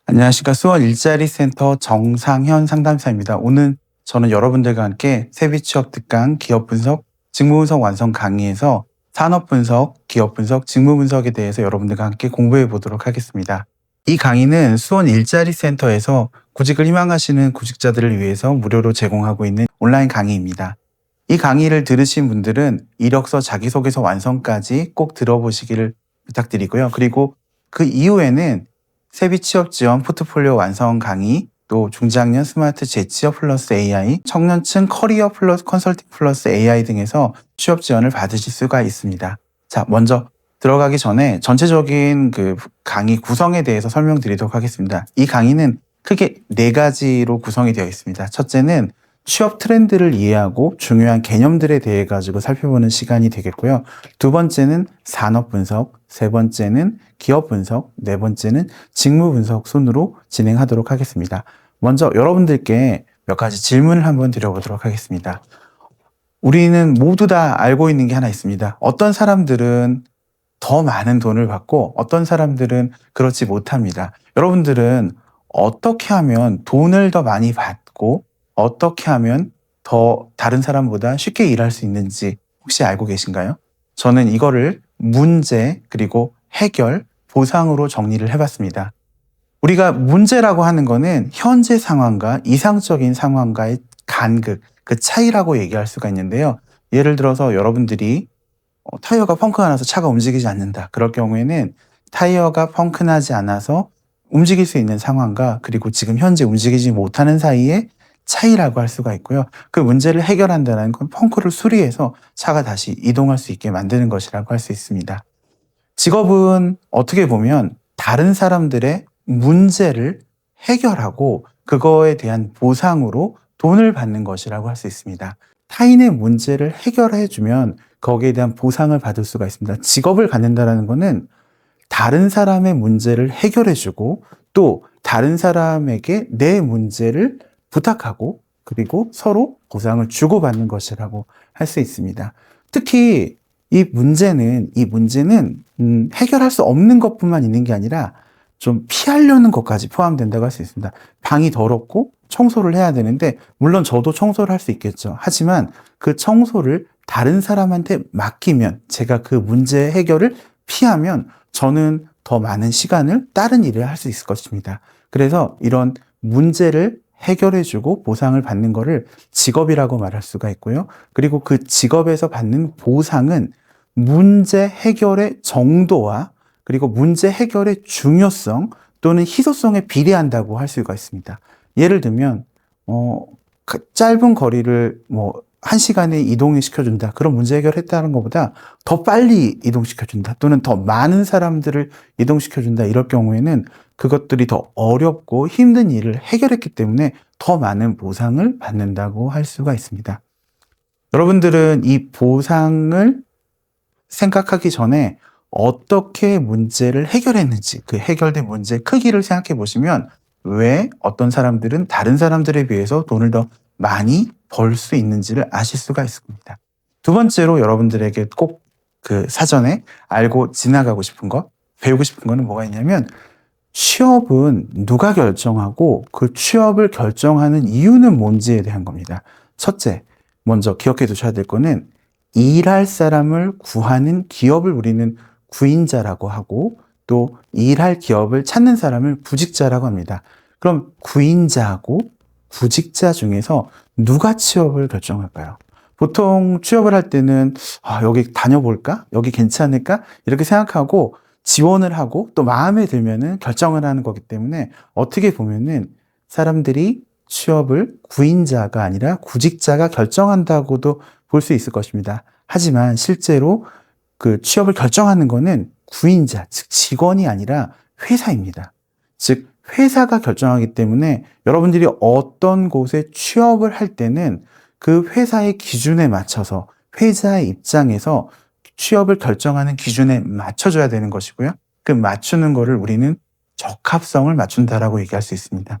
안녕하십니까. 수원 일자리 센터 정상현 상담사입니다. 오늘 저는 여러분들과 함께 세비 취업 특강 기업 분석, 직무 분석 완성 강의에서 산업 분석, 기업 분석, 직무 분석에 대해서 여러분들과 함께 공부해 보도록 하겠습니다. 이 강의는 수원 일자리 센터에서 구직을 희망하시는 구직자들을 위해서 무료로 제공하고 있는 온라인 강의입니다. 이 강의를 들으신 분들은 이력서 자기소개서 완성까지 꼭 들어보시기를 부탁드리고요. 그리고 그 이후에는 세비 취업 지원 포트폴리오 완성 강의, 또 중장년 스마트 재취업 플러스 AI, 청년층 커리어 플러스 컨설팅 플러스 AI 등에서 취업 지원을 받으실 수가 있습니다. 자, 먼저 들어가기 전에 전체적인 그 강의 구성에 대해서 설명드리도록 하겠습니다. 이 강의는 크게 4가지로 구성이 되어 있습니다. 첫째는 취업 트렌드를 이해하고 중요한 개념들에 대해 가지고 살펴보는 시간이 되겠고요. 두 번째는 산업 분석, 세 번째는 기업 분석, 네 번째는 직무 분석 순으로 진행하도록 하겠습니다. 먼저 여러분들께 몇 가지 질문을 한번 드려보도록 하겠습니다. 우리는 모두 다 알고 있는 게 하나 있습니다. 어떤 사람들은 더 많은 돈을 받고 어떤 사람들은 그렇지 못합니다. 여러분들은 어떻게 하면 돈을 더 많이 받고 어떻게 하면 더 다른 사람보다 쉽게 일할 수 있는지 혹시 알고 계신가요? 저는 이거를 문제 그리고 해결, 보상으로 정리를 해봤습니다. 우리가 문제라고 하는 거는 현재 상황과 이상적인 상황과의 간극, 그 차이라고 얘기할 수가 있는데요. 예를 들어서 여러분들이 타이어가 펑크가 나서 차가 움직이지 않는다. 그럴 경우에는 타이어가 펑크나지 않아서 움직일 수 있는 상황과 그리고 지금 현재 움직이지 못하는 사이에 차이라고 할 수가 있고요. 그 문제를 해결한다는 건 펑크를 수리해서 차가 다시 이동할 수 있게 만드는 것이라고 할 수 있습니다. 직업은 어떻게 보면 다른 사람들의 문제를 해결하고 그거에 대한 보상으로 돈을 받는 것이라고 할 수 있습니다. 타인의 문제를 해결해주면 거기에 대한 보상을 받을 수가 있습니다. 직업을 갖는다는 것은 다른 사람의 문제를 해결해주고 또 다른 사람에게 내 문제를 부탁하고 그리고 서로 보상을 주고받는 것이라고 할 수 있습니다. 특히 이 문제는 해결할 수 없는 것뿐만 있는 게 아니라 좀 피하려는 것까지 포함된다고 할 수 있습니다. 방이 더럽고 청소를 해야 되는데 물론 저도 청소를 할 수 있겠죠. 하지만 그 청소를 다른 사람한테 맡기면 제가 그 문제 해결을 피하면 저는 더 많은 시간을 다른 일을 할 수 있을 것입니다. 그래서 이런 문제를 해결해주고 보상을 받는 것을 직업이라고 말할 수가 있고요. 그리고 그 직업에서 받는 보상은 문제 해결의 정도와 그리고 문제 해결의 중요성 또는 희소성에 비례한다고 할 수가 있습니다. 예를 들면 짧은 거리를 1시간에 이동을 시켜준다. 그런 문제 해결했다는 것보다 더 빨리 이동시켜준다. 또는 더 많은 사람들을 이동시켜준다. 이럴 경우에는 그것들이 더 어렵고 힘든 일을 해결했기 때문에 더 많은 보상을 받는다고 할 수가 있습니다. 여러분들은 이 보상을 생각하기 전에 어떻게 문제를 해결했는지 그 해결된 문제의 크기를 생각해 보시면 왜 어떤 사람들은 다른 사람들에 비해서 돈을 더 많이 벌 수 있는지를 아실 수가 있습니다. 두 번째로 여러분들에게 꼭 그 사전에 알고 지나가고 싶은 것, 배우고 싶은 거는 뭐가 있냐면 취업은 누가 결정하고 그 취업을 결정하는 이유는 뭔지에 대한 겁니다. 첫째, 먼저 기억해 두셔야 될 거는 일할 사람을 구하는 기업을 우리는 구인자라고 하고 또 일할 기업을 찾는 사람을 구직자라고 합니다. 그럼 구인자하고 구직자 중에서 누가 취업을 결정할까요? 보통 취업을 할 때는 여기 다녀볼까? 여기 괜찮을까? 이렇게 생각하고 지원을 하고 또 마음에 들면은 결정을 하는 거기 때문에 어떻게 보면은 사람들이 취업을 구인자가 아니라 구직자가 결정한다고도 볼 수 있을 것입니다. 하지만 실제로 그 취업을 결정하는 거는 구인자, 즉 직원이 아니라 회사입니다. 즉 회사가 결정하기 때문에 여러분들이 어떤 곳에 취업을 할 때는 그 회사의 기준에 맞춰서 회사의 입장에서 취업을 결정하는 기준에 맞춰줘야 되는 것이고요. 그 맞추는 거를 우리는 적합성을 맞춘다라고 얘기할 수 있습니다.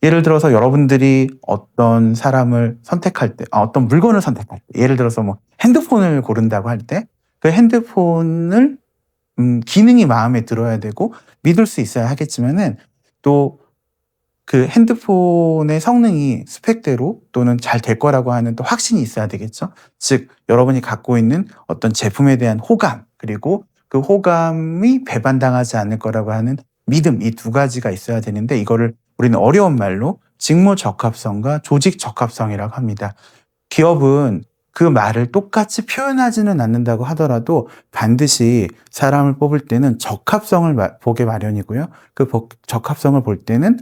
예를 들어서 여러분들이 어떤 사람을 선택할 때, 어떤 물건을 선택할 때, 예를 들어서 핸드폰을 고른다고 할 때, 그 핸드폰을 기능이 마음에 들어야 되고 믿을 수 있어야 하겠지만은 또 그 핸드폰의 성능이 스펙대로 또는 잘 될 거라고 하는 또 확신이 있어야 되겠죠. 즉 여러분이 갖고 있는 어떤 제품에 대한 호감, 그리고 그 호감이 배반당하지 않을 거라고 하는 믿음, 이 두 가지가 있어야 되는데, 이거를 우리는 어려운 말로 직무 적합성과 조직 적합성이라고 합니다. 기업은 그 말을 똑같이 표현하지는 않는다고 하더라도 반드시 사람을 뽑을 때는 적합성을 보게 마련이고요. 그 적합성을 볼 때는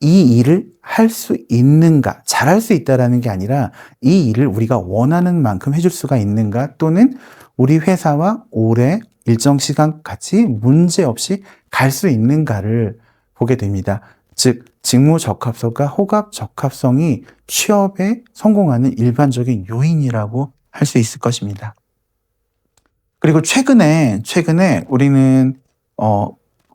이 일을 할 수 있는가, 잘할 수 있다라는 게 아니라 이 일을 우리가 원하는 만큼 해줄 수가 있는가, 또는 우리 회사와 오래 일정 시간 같이 문제없이 갈 수 있는가를 보게 됩니다. 즉 직무 적합성과 호감 적합성이 취업에 성공하는 일반적인 요인이라고 할 수 있을 것입니다. 그리고 최근에 우리는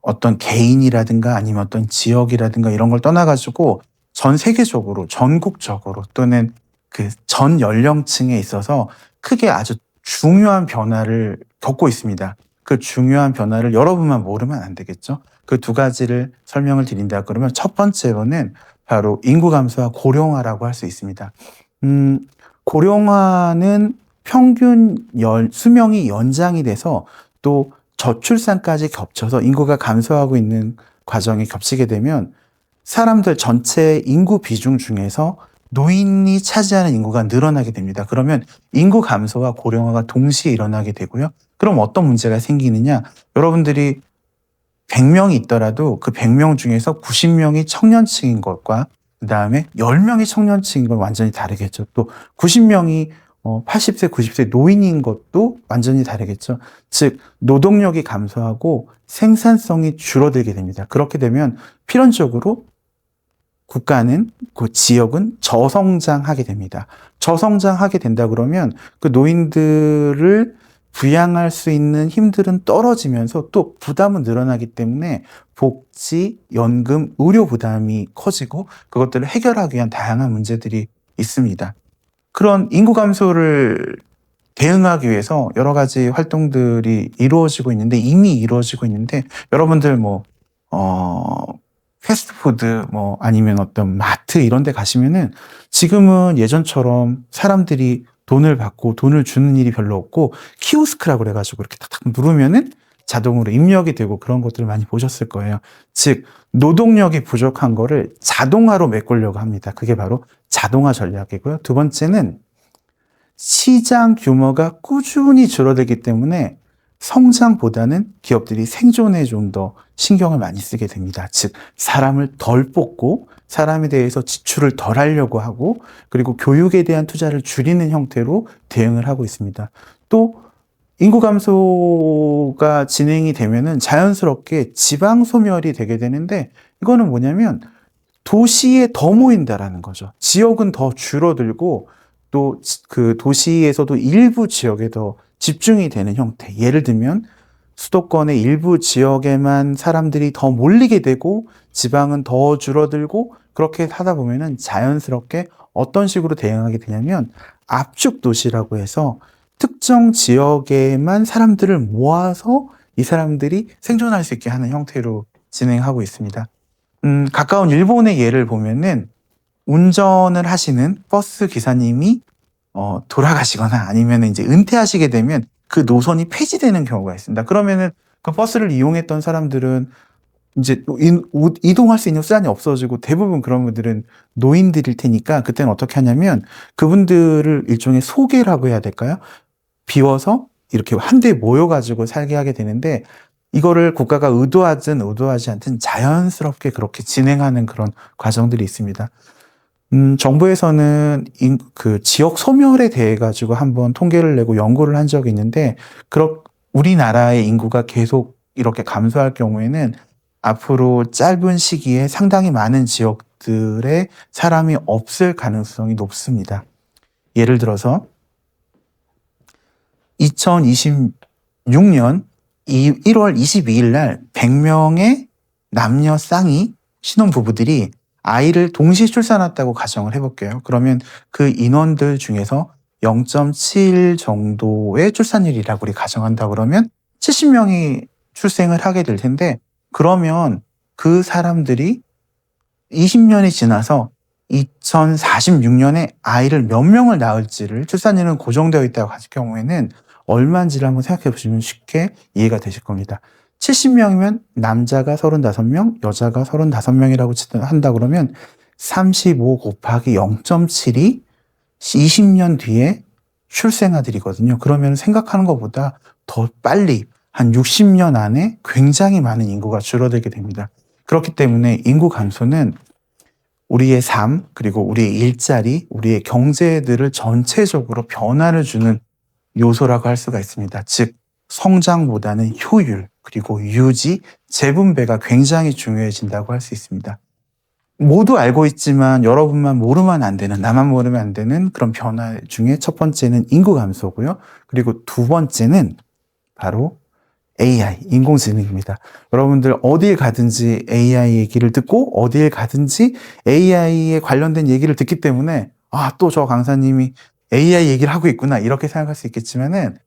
어떤 개인이라든가 아니면 어떤 지역이라든가 이런 걸 떠나가지고 전 세계적으로, 전국적으로, 또는 그 전 연령층에 있어서 크게 아주 중요한 변화를 겪고 있습니다. 그 중요한 변화를 여러분만 모르면 안 되겠죠. 그 두 가지를 설명을 드린다 그러면, 첫 번째로는 바로 인구 감소와 고령화라고 할 수 있습니다. 고령화는 평균 수명이 연장이 돼서 또 저출산까지 겹쳐서 인구가 감소하고 있는 과정이 겹치게 되면 사람들 전체 인구 비중 중에서 노인이 차지하는 인구가 늘어나게 됩니다. 그러면 인구 감소와 고령화가 동시에 일어나게 되고요. 그럼 어떤 문제가 생기느냐? 여러분들이 100명이 있더라도 그 100명 중에서 90명이 청년층인 것과 그 다음에 10명이 청년층인 건 완전히 다르겠죠. 또 90명이 80세, 90세 노인인 것도 완전히 다르겠죠. 즉 노동력이 감소하고 생산성이 줄어들게 됩니다. 그렇게 되면 필연적으로 국가는, 그 지역은 저성장하게 됩니다. 저성장하게 된다 그러면 그 노인들을 부양할 수 있는 힘들은 떨어지면서 또 부담은 늘어나기 때문에 복지, 연금, 의료 부담이 커지고 그것들을 해결하기 위한 다양한 문제들이 있습니다. 그런 인구 감소를 대응하기 위해서 여러 가지 활동들이 이루어지고 있는데, 이미 이루어지고 있는데, 여러분들 패스트푸드 아니면 어떤 마트 이런 데 가시면은 지금은 예전처럼 사람들이 돈을 받고 돈을 주는 일이 별로 없고 키오스크라고 그래가지고 이렇게 탁탁 누르면은 자동으로 입력이 되고 그런 것들을 많이 보셨을 거예요. 즉 노동력이 부족한 거를 자동화로 메꾸려고 합니다. 그게 바로 자동화 전략이고요. 두 번째는 시장 규모가 꾸준히 줄어들기 때문에 성장보다는 기업들이 생존에 좀 더 신경을 많이 쓰게 됩니다. 즉 사람을 덜 뽑고 사람에 대해서 지출을 덜 하려고 하고, 그리고 교육에 대한 투자를 줄이는 형태로 대응을 하고 있습니다. 또 인구 감소가 진행이 되면은 자연스럽게 지방 소멸이 되게 되는데, 이거는 뭐냐면 도시에 더 모인다라는 거죠. 지역은 더 줄어들고 또 그 도시에서도 일부 지역에 더 집중이 되는 형태. 예를 들면 수도권의 일부 지역에만 사람들이 더 몰리게 되고 지방은 더 줄어들고, 그렇게 하다 보면은 자연스럽게 어떤 식으로 대응하게 되냐면 압축 도시라고 해서 특정 지역에만 사람들을 모아서 이 사람들이 생존할 수 있게 하는 형태로 진행하고 있습니다. 가까운 일본의 예를 보면은 운전을 하시는 버스 기사님이 돌아가시거나 아니면 이제 은퇴하시게 되면 그 노선이 폐지되는 경우가 있습니다. 그러면은 그 버스를 이용했던 사람들은 이제 이동할 수 있는 수단이 없어지고 대부분 그런 분들은 노인들일 테니까, 그때는 어떻게 하냐면 그분들을 일종의 소개라고 해야 될까요? 비워서 이렇게 한데 모여가지고 살게 하게 되는데, 이거를 국가가 의도하든 의도하지 않든 자연스럽게 그렇게 진행하는 그런 과정들이 있습니다. 정부에서는 그 지역 소멸에 대해 가지고 한번 통계를 내고 연구를 한 적이 있는데, 우리나라의 인구가 계속 이렇게 감소할 경우에는 앞으로 짧은 시기에 상당히 많은 지역들에 사람이 없을 가능성이 높습니다. 예를 들어서 2026년 1월 22일 날 100명의 남녀 쌍이 신혼부부들이 아이를 동시 출산했다고 가정을 해볼게요. 그러면 그 인원들 중에서 0.7 정도의 출산율이라고 우리 가정한다 그러면 70명이 출생을 하게 될 텐데, 그러면 그 사람들이 20년이 지나서 2046년에 아이를 몇 명을 낳을지를 출산율은 고정되어 있다고 하실 경우에는 얼마인지를 한번 생각해 보시면 쉽게 이해가 되실 겁니다. 70명이면 남자가 35명, 여자가 35명이라고 한다 그러면 35 곱하기 0.7이 20년 뒤에 출생아들이거든요. 그러면 생각하는 것보다 더 빨리 한 60년 안에 굉장히 많은 인구가 줄어들게 됩니다. 그렇기 때문에 인구 감소는 우리의 삶, 그리고 우리의 일자리, 우리의 경제들을 전체적으로 변화를 주는 요소라고 할 수가 있습니다. 즉, 성장보다는 효율, 그리고 유지, 재분배가 굉장히 중요해진다고 할 수 있습니다. 모두 알고 있지만 여러분만 모르면 안 되는, 나만 모르면 안 되는 그런 변화 중에 첫 번째는 인구 감소고요. 그리고 두 번째는 바로 AI, 인공지능입니다. 여러분들 어디에 가든지 AI 얘기를 듣고 어디에 가든지 AI에 관련된 얘기를 듣기 때문에 또 저 강사님이 AI 얘기를 하고 있구나 이렇게 생각할 수 있겠지만은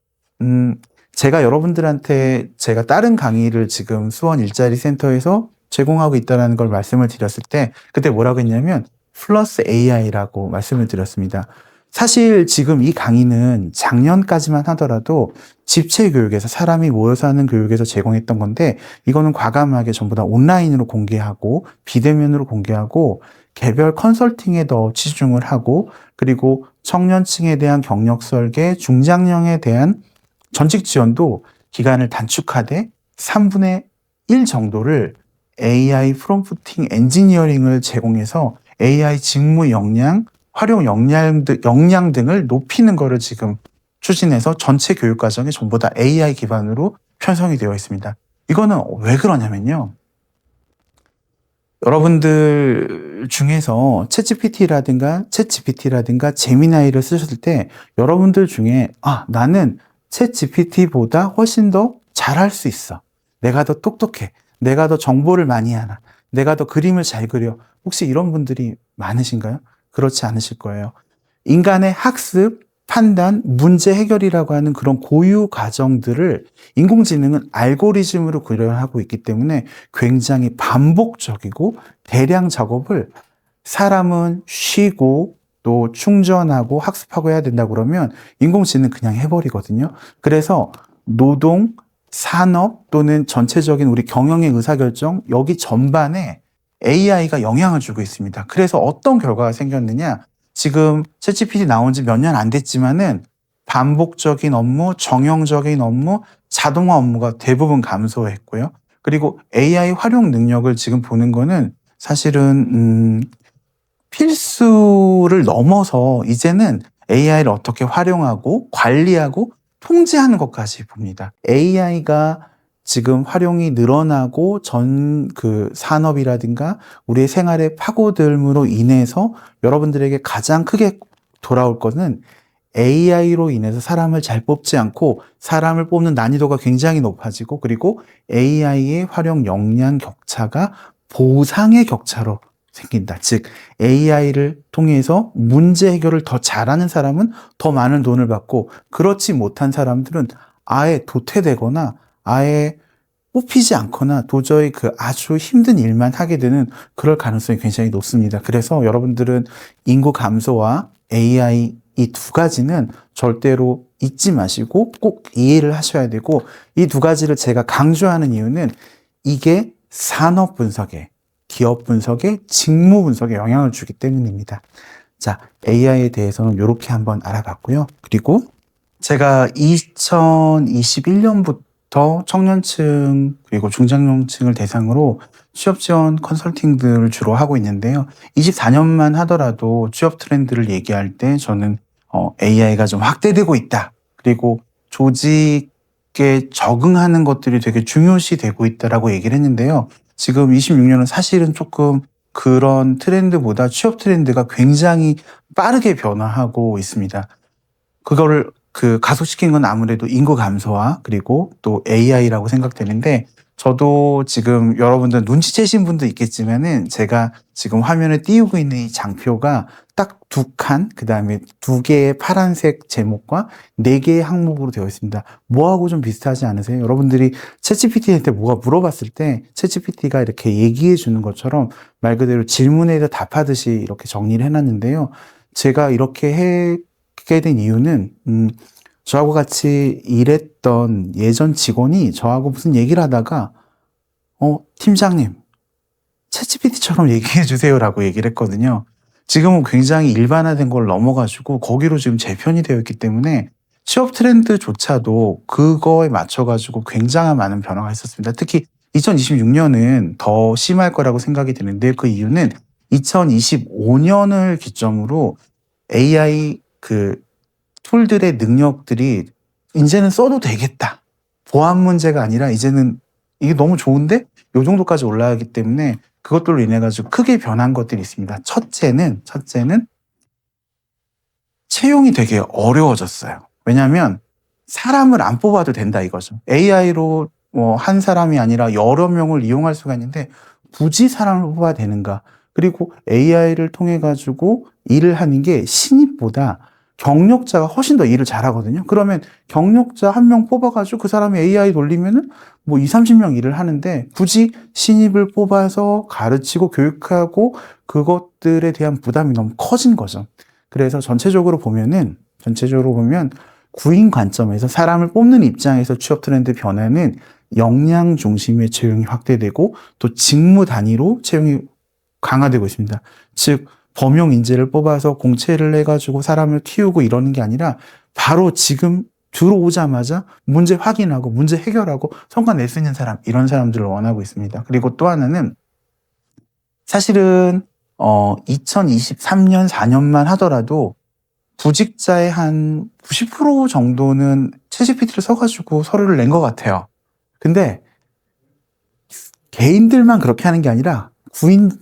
제가 여러분들한테 제가 다른 강의를 지금 수원 일자리 센터에서 제공하고 있다는 걸 말씀을 드렸을 때 그때 뭐라고 했냐면 플러스 AI라고 말씀을 드렸습니다. 사실 지금 이 강의는 작년까지만 하더라도 집체 교육에서 사람이 모여서 하는 교육에서 제공했던 건데 이거는 과감하게 전부 다 온라인으로 공개하고 비대면으로 공개하고 개별 컨설팅에 더 치중을 하고 그리고 청년층에 대한 경력 설계, 중장년에 대한 전직 지원도 기간을 단축하되 3분의 1 정도를 AI 프롬프팅 엔지니어링을 제공해서 AI 직무 역량, 활용 역량 등을 높이는 것을 지금 추진해서 전체 교육 과정이 전부 다 AI 기반으로 편성이 되어 있습니다. 이거는 왜 그러냐면요. 여러분들 중에서 챗GPT라든가 제미나이를 쓰셨을 때 여러분들 중에 나는 챗GPT보다 훨씬 더 잘할 수 있어. 내가 더 똑똑해. 내가 더 정보를 많이 알아. 내가 더 그림을 잘 그려. 혹시 이런 분들이 많으신가요? 그렇지 않으실 거예요. 인간의 학습, 판단, 문제 해결이라고 하는 그런 고유 과정들을 인공지능은 알고리즘으로 구현하고 있기 때문에 굉장히 반복적이고 대량 작업을 사람은 쉬고 또 충전하고 학습하고 해야 된다 그러면 인공지능 그냥 해버리거든요. 그래서 노동, 산업 또는 전체적인 우리 경영의 의사결정 여기 전반에 AI가 영향을 주고 있습니다. 그래서 어떤 결과가 생겼느냐? 지금 챗GPT 나온 지 몇 년 안 됐지만은 반복적인 업무, 정형적인 업무, 자동화 업무가 대부분 감소했고요. 그리고 AI 활용 능력을 지금 보는 거는 사실은 필수를 넘어서 이제는 AI를 어떻게 활용하고 관리하고 통제하는 것까지 봅니다. AI가 지금 활용이 늘어나고 산업이라든가 우리의 생활에 파고들므로 인해서 여러분들에게 가장 크게 돌아올 것은 AI로 인해서 사람을 잘 뽑지 않고 사람을 뽑는 난이도가 굉장히 높아지고 그리고 AI의 활용 역량 격차가 보상의 격차로 생긴다. 즉 AI를 통해서 문제 해결을 더 잘하는 사람은 더 많은 돈을 받고 그렇지 못한 사람들은 아예 도태되거나 아예 뽑히지 않거나 도저히 그 아주 힘든 일만 하게 되는 그럴 가능성이 굉장히 높습니다. 그래서 여러분들은 인구 감소와 AI 이 두 가지는 절대로 잊지 마시고 꼭 이해를 하셔야 되고 이 두 가지를 제가 강조하는 이유는 이게 산업 분석에 기업 분석에 직무 분석에 영향을 주기 때문입니다. 자, AI에 대해서는 이렇게 한번 알아봤고요. 그리고 제가 2021년부터 청년층 그리고 중장년층을 대상으로 취업 지원 컨설팅들을 주로 하고 있는데요. 24년만 하더라도 취업 트렌드를 얘기할 때 저는 AI가 좀 확대되고 있다. 그리고 조직에 적응하는 것들이 되게 중요시 되고 있다라고 얘기를 했는데요. 지금 26년은 사실은 조금 그런 트렌드보다 취업 트렌드가 굉장히 빠르게 변화하고 있습니다. 그거를 가속시킨 건 아무래도 인구 감소와 그리고 또 AI라고 생각되는데 저도 지금 여러분들 눈치채신 분도 있겠지만은 제가 지금 화면에 띄우고 있는 이 장표가 딱 2칸, 그 다음에 2개의 파란색 제목과 4개의 항목으로 되어 있습니다. 뭐하고 좀 비슷하지 않으세요? 여러분들이 챗GPT한테 뭐가 물어봤을 때 챗GPT가 이렇게 얘기해 주는 것처럼 말 그대로 질문에 대해 답하듯이 이렇게 정리를 해놨는데요. 제가 이렇게 하게 된 이유는 저하고 같이 일했던 예전 직원이 저하고 무슨 얘기를 하다가 팀장님, 챗GPT처럼 얘기해 주세요라고 얘기를 했거든요. 지금은 굉장히 일반화된 걸 넘어가지고 거기로 지금 재편이 되어 있기 때문에 취업 트렌드조차도 그거에 맞춰가지고 굉장한 많은 변화가 있었습니다. 특히 2026년은 더 심할 거라고 생각이 드는데 그 이유는 2025년을 기점으로 AI 툴들의 능력들이 이제는 써도 되겠다. 보안 문제가 아니라 이제는 이게 너무 좋은데 요 정도까지 올라가기 때문에 그것들로 인해 가지고 크게 변한 것들이 있습니다. 첫째는 채용이 되게 어려워졌어요. 왜냐하면 사람을 안 뽑아도 된다 이거죠. AI로 한 사람이 아니라 여러 명을 이용할 수가 있는데 굳이 사람을 뽑아야 되는가? 그리고 AI를 통해 가지고 일을 하는 게 신입보다 경력자가 훨씬 더 일을 잘하거든요. 그러면 경력자 1명 뽑아가지고 그 사람이 AI 돌리면은 2, 30명 일을 하는데 굳이 신입을 뽑아서 가르치고 교육하고 그것들에 대한 부담이 너무 커진 거죠. 그래서 전체적으로 보면 구인 관점에서 사람을 뽑는 입장에서 취업 트렌드 변화는 역량 중심의 채용이 확대되고 또 직무 단위로 채용이 강화되고 있습니다. 즉 범용 인재를 뽑아서 공채를 해가지고 사람을 키우고 이러는 게 아니라 바로 지금 들어오자마자 문제 확인하고 문제 해결하고 성과 낼 수 있는 사람, 이런 사람들을 원하고 있습니다. 그리고 또 하나는 사실은 2023년 4년만 하더라도 구직자의 한 90% 정도는 챗GPT를 써가지고 서류를 낸 것 같아요. 근데 개인들만 그렇게 하는 게 아니라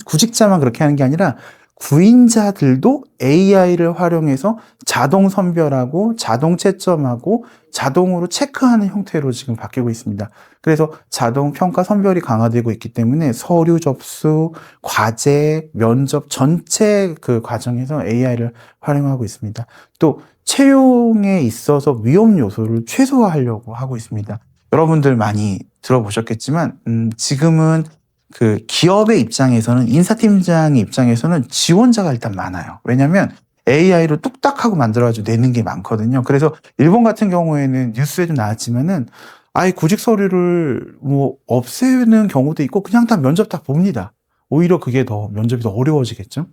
구직자만 그렇게 하는 게 아니라 구인자들도 AI를 활용해서 자동 선별하고 자동 채점하고 자동으로 체크하는 형태로 지금 바뀌고 있습니다. 그래서 자동 평가 선별이 강화되고 있기 때문에 서류 접수, 과제, 면접 전체 그 과정에서 AI를 활용하고 있습니다. 또 채용에 있어서 위험 요소를 최소화하려고 하고 있습니다. 여러분들 많이 들어보셨겠지만 지금은 그 기업의 입장에서는, 인사팀장의 입장에서는 지원자가 일단 많아요. 왜냐하면 AI로 뚝딱하고 만들어가지고 내는 게 많거든요. 그래서 일본 같은 경우에는 뉴스에도 나왔지만은 아예 구직 서류를 없애는 경우도 있고 그냥 다 면접 다 봅니다. 오히려 그게 더 면접이 더 어려워지겠죠.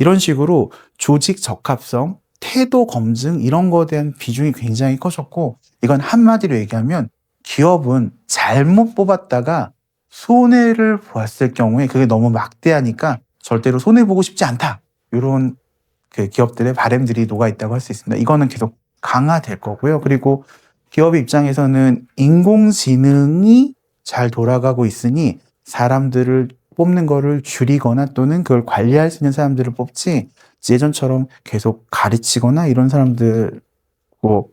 이런 식으로 조직 적합성, 태도 검증 이런 거에 대한 비중이 굉장히 커졌고, 이건 한마디로 얘기하면 기업은 잘못 뽑았다가 손해를 보았을 경우에 그게 너무 막대하니까 절대로 손해보고 싶지 않다. 이런 그 기업들의 바람들이 녹아있다고 할 수 있습니다. 이거는 계속 강화될 거고요. 그리고 기업의 입장에서는 인공지능이 잘 돌아가고 있으니 사람들을 뽑는 거를 줄이거나 또는 그걸 관리할 수 있는 사람들을 뽑지, 예전처럼 계속 가르치거나 이런 사람들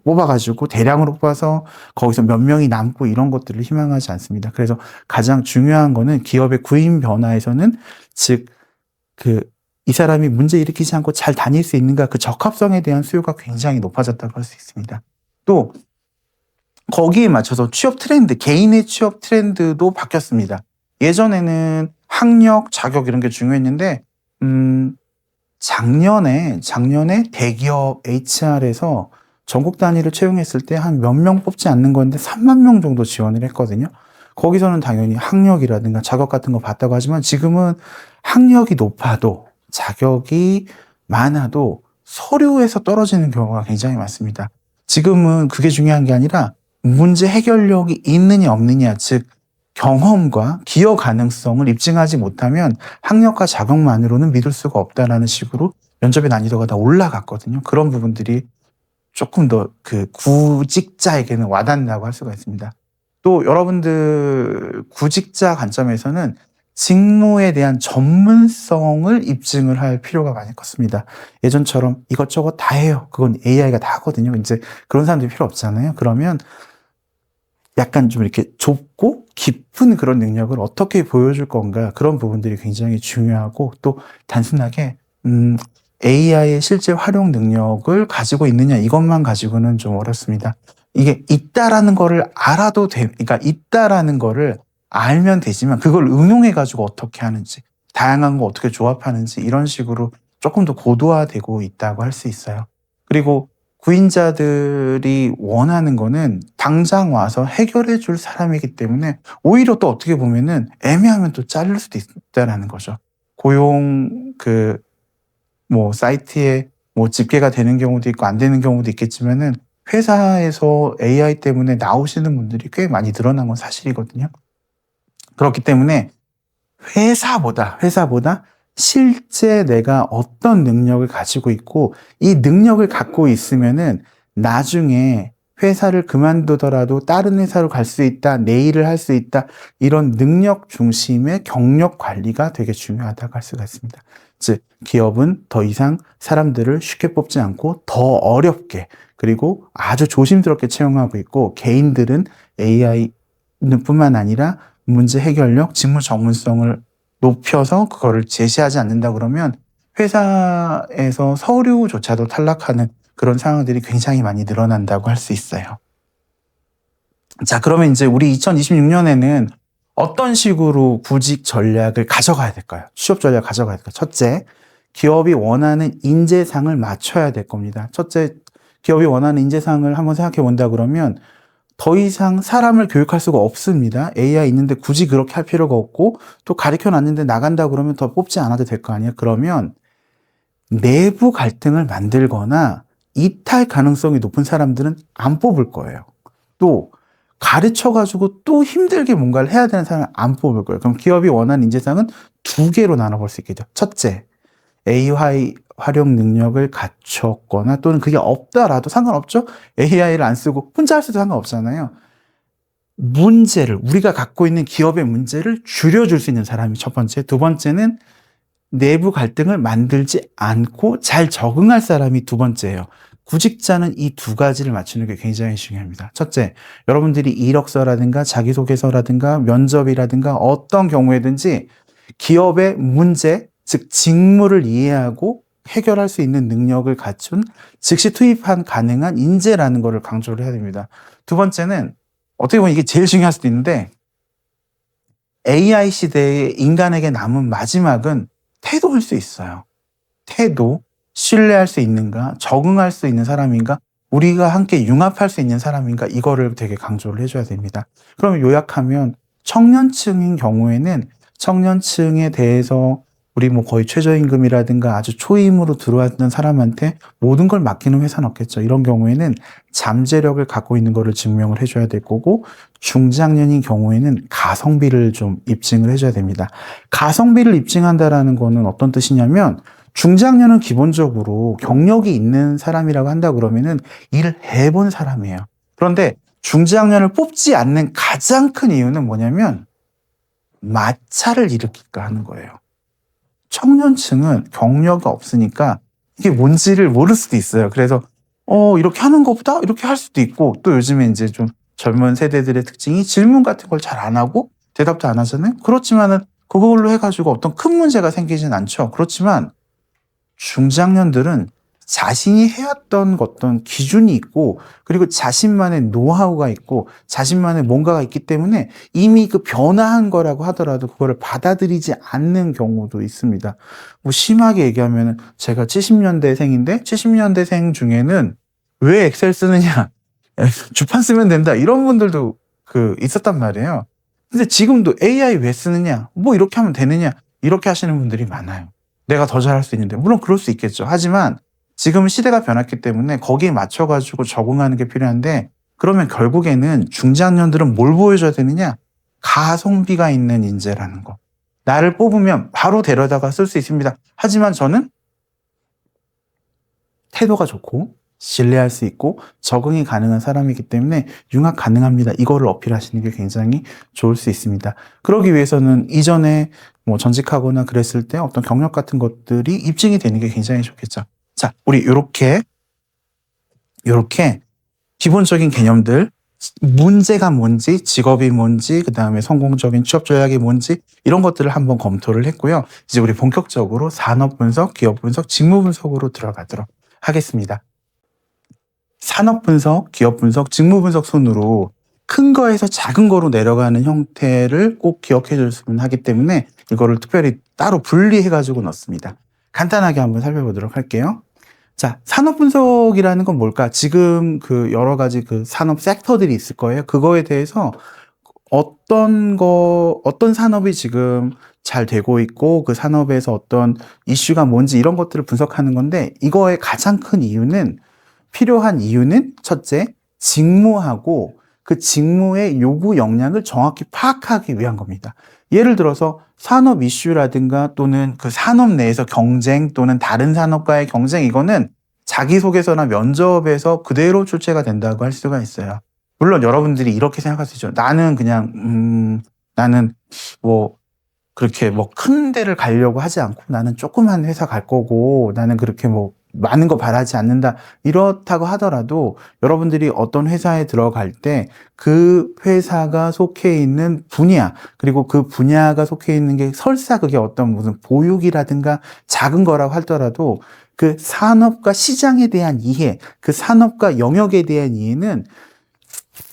뽑아가지고 대량으로 뽑아서 거기서 몇 명이 남고 이런 것들을 희망하지 않습니다. 그래서 가장 중요한 거는 기업의 구인 변화에서는 즉 이 사람이 문제 일으키지 않고 잘 다닐 수 있는가, 그 적합성에 대한 수요가 굉장히 높아졌다고 할 수 있습니다. 또 거기에 맞춰서 취업 트렌드, 개인의 취업 트렌드도 바뀌었습니다. 예전에는 학력, 자격 이런 게 중요했는데 작년에 대기업 HR에서 전국 단위로 채용했을 때 한 몇 명 뽑지 않는 건데 3만 명 정도 지원을 했거든요. 거기서는 당연히 학력이라든가 자격 같은 거 봤다고 하지만 지금은 학력이 높아도 자격이 많아도 서류에서 떨어지는 경우가 굉장히 많습니다. 지금은 그게 중요한 게 아니라 문제 해결력이 있느냐 없느냐, 즉 경험과 기여 가능성을 입증하지 못하면 학력과 자격만으로는 믿을 수가 없다라는 식으로 면접의 난이도가 다 올라갔거든요. 그런 부분들이 조금 더 그 구직자에게는 와닿는다고 할 수가 있습니다. 또 여러분들 구직자 관점에서는 직무에 대한 전문성을 입증을 할 필요가 많이 컸습니다. 예전처럼 이것저것 다 해요. 그건 AI가 다 하거든요. 이제 그런 사람들이 필요 없잖아요. 그러면 약간 좀 이렇게 좁고 깊은 그런 능력을 어떻게 보여줄 건가, 그런 부분들이 굉장히 중요하고, 또 단순하게 AI의 실제 활용 능력을 가지고 있느냐, 이것만 가지고는 좀 어렵습니다. 이게 있다라는 거를 알아도 그러니까 있다라는 거를 알면 되지만 그걸 응용해가지고 어떻게 하는지, 다양한 거 어떻게 조합하는지, 이런 식으로 조금 더 고도화되고 있다고 할 수 있어요. 그리고 구인자들이 원하는 거는 당장 와서 해결해 줄 사람이기 때문에 오히려 또 어떻게 보면은 애매하면 또 자를 수도 있다라는 거죠. 고용 사이트에 집계가 되는 경우도 있고 안 되는 경우도 있겠지만은 회사에서 AI 때문에 나오시는 분들이 꽤 많이 늘어난 건 사실이거든요. 그렇기 때문에 회사보다 실제 내가 어떤 능력을 가지고 있고 이 능력을 갖고 있으면은 나중에 회사를 그만두더라도 다른 회사로 갈 수 있다, 내 일을 할 수 있다, 이런 능력 중심의 경력 관리가 되게 중요하다고 할 수가 있습니다. 즉, 기업은 더 이상 사람들을 쉽게 뽑지 않고 더 어렵게, 그리고 아주 조심스럽게 채용하고 있고, 개인들은 AI는 뿐만 아니라 문제 해결력, 직무 전문성을 높여서 그거를 제시하지 않는다 그러면 회사에서 서류조차도 탈락하는 그런 상황들이 굉장히 많이 늘어난다고 할 수 있어요. 자, 그러면 이제 우리 2026년에는 어떤 식으로 구직 전략을 가져가야 될까요? 취업 전략을 가져가야 될까요? 첫째, 기업이 원하는 인재상을 맞춰야 될 겁니다. 첫째, 기업이 원하는 인재상을 한번 생각해 본다 그러면 더 이상 사람을 교육할 수가 없습니다. AI 있는데 굳이 그렇게 할 필요가 없고, 또 가르쳐 놨는데 나간다 그러면 더 뽑지 않아도 될 거 아니에요. 그러면 내부 갈등을 만들거나 이탈 가능성이 높은 사람들은 안 뽑을 거예요. 또 가르쳐가지고 또 힘들게 뭔가를 해야 되는 사람은 안 뽑을 거예요. 그럼 기업이 원하는 인재상은 두 개로 나눠볼 수 있겠죠. 첫째, AI 활용 능력을 갖췄거나 또는 그게 없다라도 상관없죠. AI를 안 쓰고 혼자 할 수도 상관없잖아요. 우리가 갖고 있는 기업의 문제를 줄여줄 수 있는 사람이 첫 번째. 두 번째는 내부 갈등을 만들지 않고 잘 적응할 사람이 두 번째예요. 구직자는 이 두 가지를 맞추는 게 굉장히 중요합니다. 첫째, 여러분들이 이력서라든가 자기소개서라든가 면접이라든가 어떤 경우에든지 기업의 문제, 즉 직무를 이해하고 해결할 수 있는 능력을 갖춘 즉시 투입한 가능한 인재라는 것을 강조를 해야 됩니다. 두 번째는 어떻게 보면 이게 제일 중요할 수도 있는데 AI 시대에 인간에게 남은 마지막은 태도일 수 있어요. 태도, 신뢰할 수 있는가, 적응할 수 있는 사람인가, 우리가 함께 융합할 수 있는 사람인가, 이거를 되게 강조를 해줘야 됩니다. 그러면 요약하면 청년층인 경우에는 청년층에 대해서 우리 거의 최저임금이라든가 아주 초임으로 들어왔던 사람한테 모든 걸 맡기는 회사는 없겠죠. 이런 경우에는 잠재력을 갖고 있는 거를 증명을 해줘야 될 거고, 중장년인 경우에는 가성비를 좀 입증을 해줘야 됩니다. 가성비를 입증한다라는 거는 어떤 뜻이냐면, 중장년은 기본적으로 경력이 있는 사람이라고 한다 그러면은 일을 해본 사람이에요. 그런데 중장년을 뽑지 않는 가장 큰 이유는 뭐냐면 마찰을 일으킬까 하는 거예요. 청년층은 경력이 없으니까 이게 뭔지를 모를 수도 있어요. 그래서 이렇게 하는 것보다 이렇게 할 수도 있고, 또 요즘에 이제 좀 젊은 세대들의 특징이 질문 같은 걸 잘 안 하고 대답도 안 하잖아요. 그렇지만은 그걸로 해가지고 어떤 큰 문제가 생기진 않죠. 그렇지만 중장년들은 자신이 해왔던 어떤 기준이 있고, 그리고 자신만의 노하우가 있고 자신만의 뭔가가 있기 때문에 이미 그 변화한 거라고 하더라도 그거를 받아들이지 않는 경우도 있습니다. 심하게 얘기하면 제가 70년대생인데 70년대생 중에는 왜 엑셀 쓰느냐, 주판 쓰면 된다, 이런 분들도 있었단 말이에요. 근데 지금도 AI 왜 쓰느냐, 이렇게 하면 되느냐, 이렇게 하시는 분들이 많아요. 내가 더 잘할 수 있는데. 물론 그럴 수 있겠죠. 하지만 지금 시대가 변했기 때문에 거기에 맞춰가지고 적응하는 게 필요한데, 그러면 결국에는 중장년들은 뭘 보여줘야 되느냐? 가성비가 있는 인재라는 거. 나를 뽑으면 바로 데려다가 쓸 수 있습니다. 하지만 저는 태도가 좋고 신뢰할 수 있고 적응이 가능한 사람이기 때문에 융합 가능합니다. 이거를 어필하시는 게 굉장히 좋을 수 있습니다. 그러기 위해서는 이전에 전직하거나 그랬을 때 어떤 경력 같은 것들이 입증이 되는 게 굉장히 좋겠죠. 자, 우리 요렇게 기본적인 개념들 문제가 뭔지, 직업이 뭔지, 그 다음에 성공적인 취업 전략이 뭔지 이런 것들을 한번 검토를 했고요. 이제 우리 본격적으로 산업 분석, 기업 분석, 직무 분석으로 들어가도록 하겠습니다. 산업 분석, 기업 분석, 직무 분석 순으로 큰 거에서 작은 거로 내려가는 형태를 꼭 기억해 줬으면 하기 때문에 이거를 특별히 따로 분리해 가지고 넣습니다. 간단하게 한번 살펴보도록 할게요. 자, 산업 분석이라는 건 뭘까? 지금 그 여러 가지 그 산업 섹터들이 있을 거예요. 그거에 대해서 어떤 산업이 지금 잘 되고 있고 그 산업에서 어떤 이슈가 뭔지 이런 것들을 분석하는 건데 이거의 가장 큰 이유는 필요한 이유는 첫째, 직무하고 그 직무의 요구 역량을 정확히 파악하기 위한 겁니다. 예를 들어서 산업 이슈라든가 또는 그 산업 내에서 경쟁 또는 다른 산업과의 경쟁 이거는 자기소개서나 면접에서 그대로 출제가 된다고 할 수가 있어요. 물론 여러분들이 이렇게 생각할 수 있죠. 나는 그냥 나는 뭐 그렇게 뭐 큰 데를 가려고 하지 않고 나는 조그만 회사 갈 거고 나는 그렇게 뭐 많은 거 바라지 않는다. 이렇다고 하더라도 여러분들이 어떤 회사에 들어갈 때 그 회사가 속해 있는 분야, 그리고 그 분야가 속해 있는 게 설사 그게 어떤 무슨 보육이라든가 작은 거라고 하더라도 그 산업과 시장에 대한 이해, 그 산업과 영역에 대한 이해는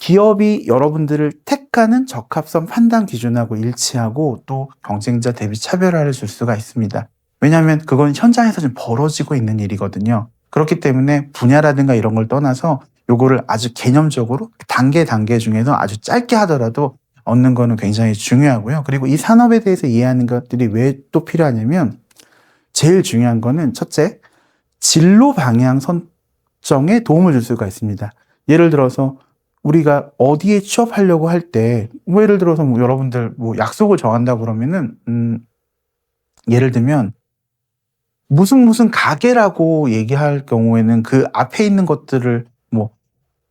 기업이 여러분들을 택하는 적합성 판단 기준하고 일치하고 또 경쟁자 대비 차별화를 줄 수가 있습니다. 왜냐하면 그건 현장에서 지금 벌어지고 있는 일이거든요. 그렇기 때문에 분야라든가 이런 걸 떠나서 요거를 아주 개념적으로 단계 중에서 아주 짧게 하더라도 얻는 거는 굉장히 중요하고요. 그리고 이 산업에 대해서 이해하는 것들이 왜 또 필요하냐면 제일 중요한 거는 첫째, 진로 방향 선정에 도움을 줄 수가 있습니다. 예를 들어서 우리가 어디에 취업하려고 할 때, 뭐 예를 들어서 뭐 여러분들 뭐 약속을 정한다 그러면은, 예를 들면, 무슨 가게라고 얘기할 경우에는 그 앞에 있는 것들을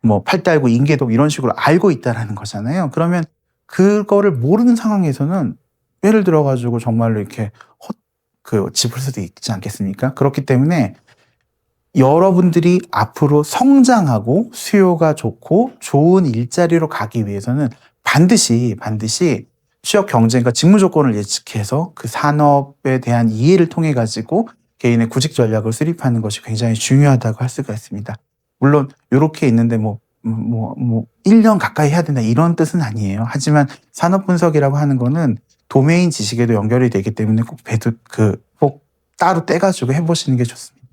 뭐 팔달구, 인계동 이런 식으로 알고 있다라는 거잖아요. 그러면 그거를 모르는 상황에서는 예를 들어가지고 정말로 이렇게 짚을 수도 있지 않겠습니까? 그렇기 때문에 여러분들이 앞으로 성장하고 수요가 좋고 좋은 일자리로 가기 위해서는 반드시 취업 경쟁과 직무 조건을 예측해서 그 산업에 대한 이해를 통해 가지고 개인의 구직 전략을 수립하는 것이 굉장히 중요하다고 할 수가 있습니다. 물론 이렇게 있는데 1년 가까이 해야 된다 이런 뜻은 아니에요. 하지만 산업 분석이라고 하는 거는 도메인 지식에도 연결이 되기 때문에 꼭 따로 떼가지고 해보시는 게 좋습니다.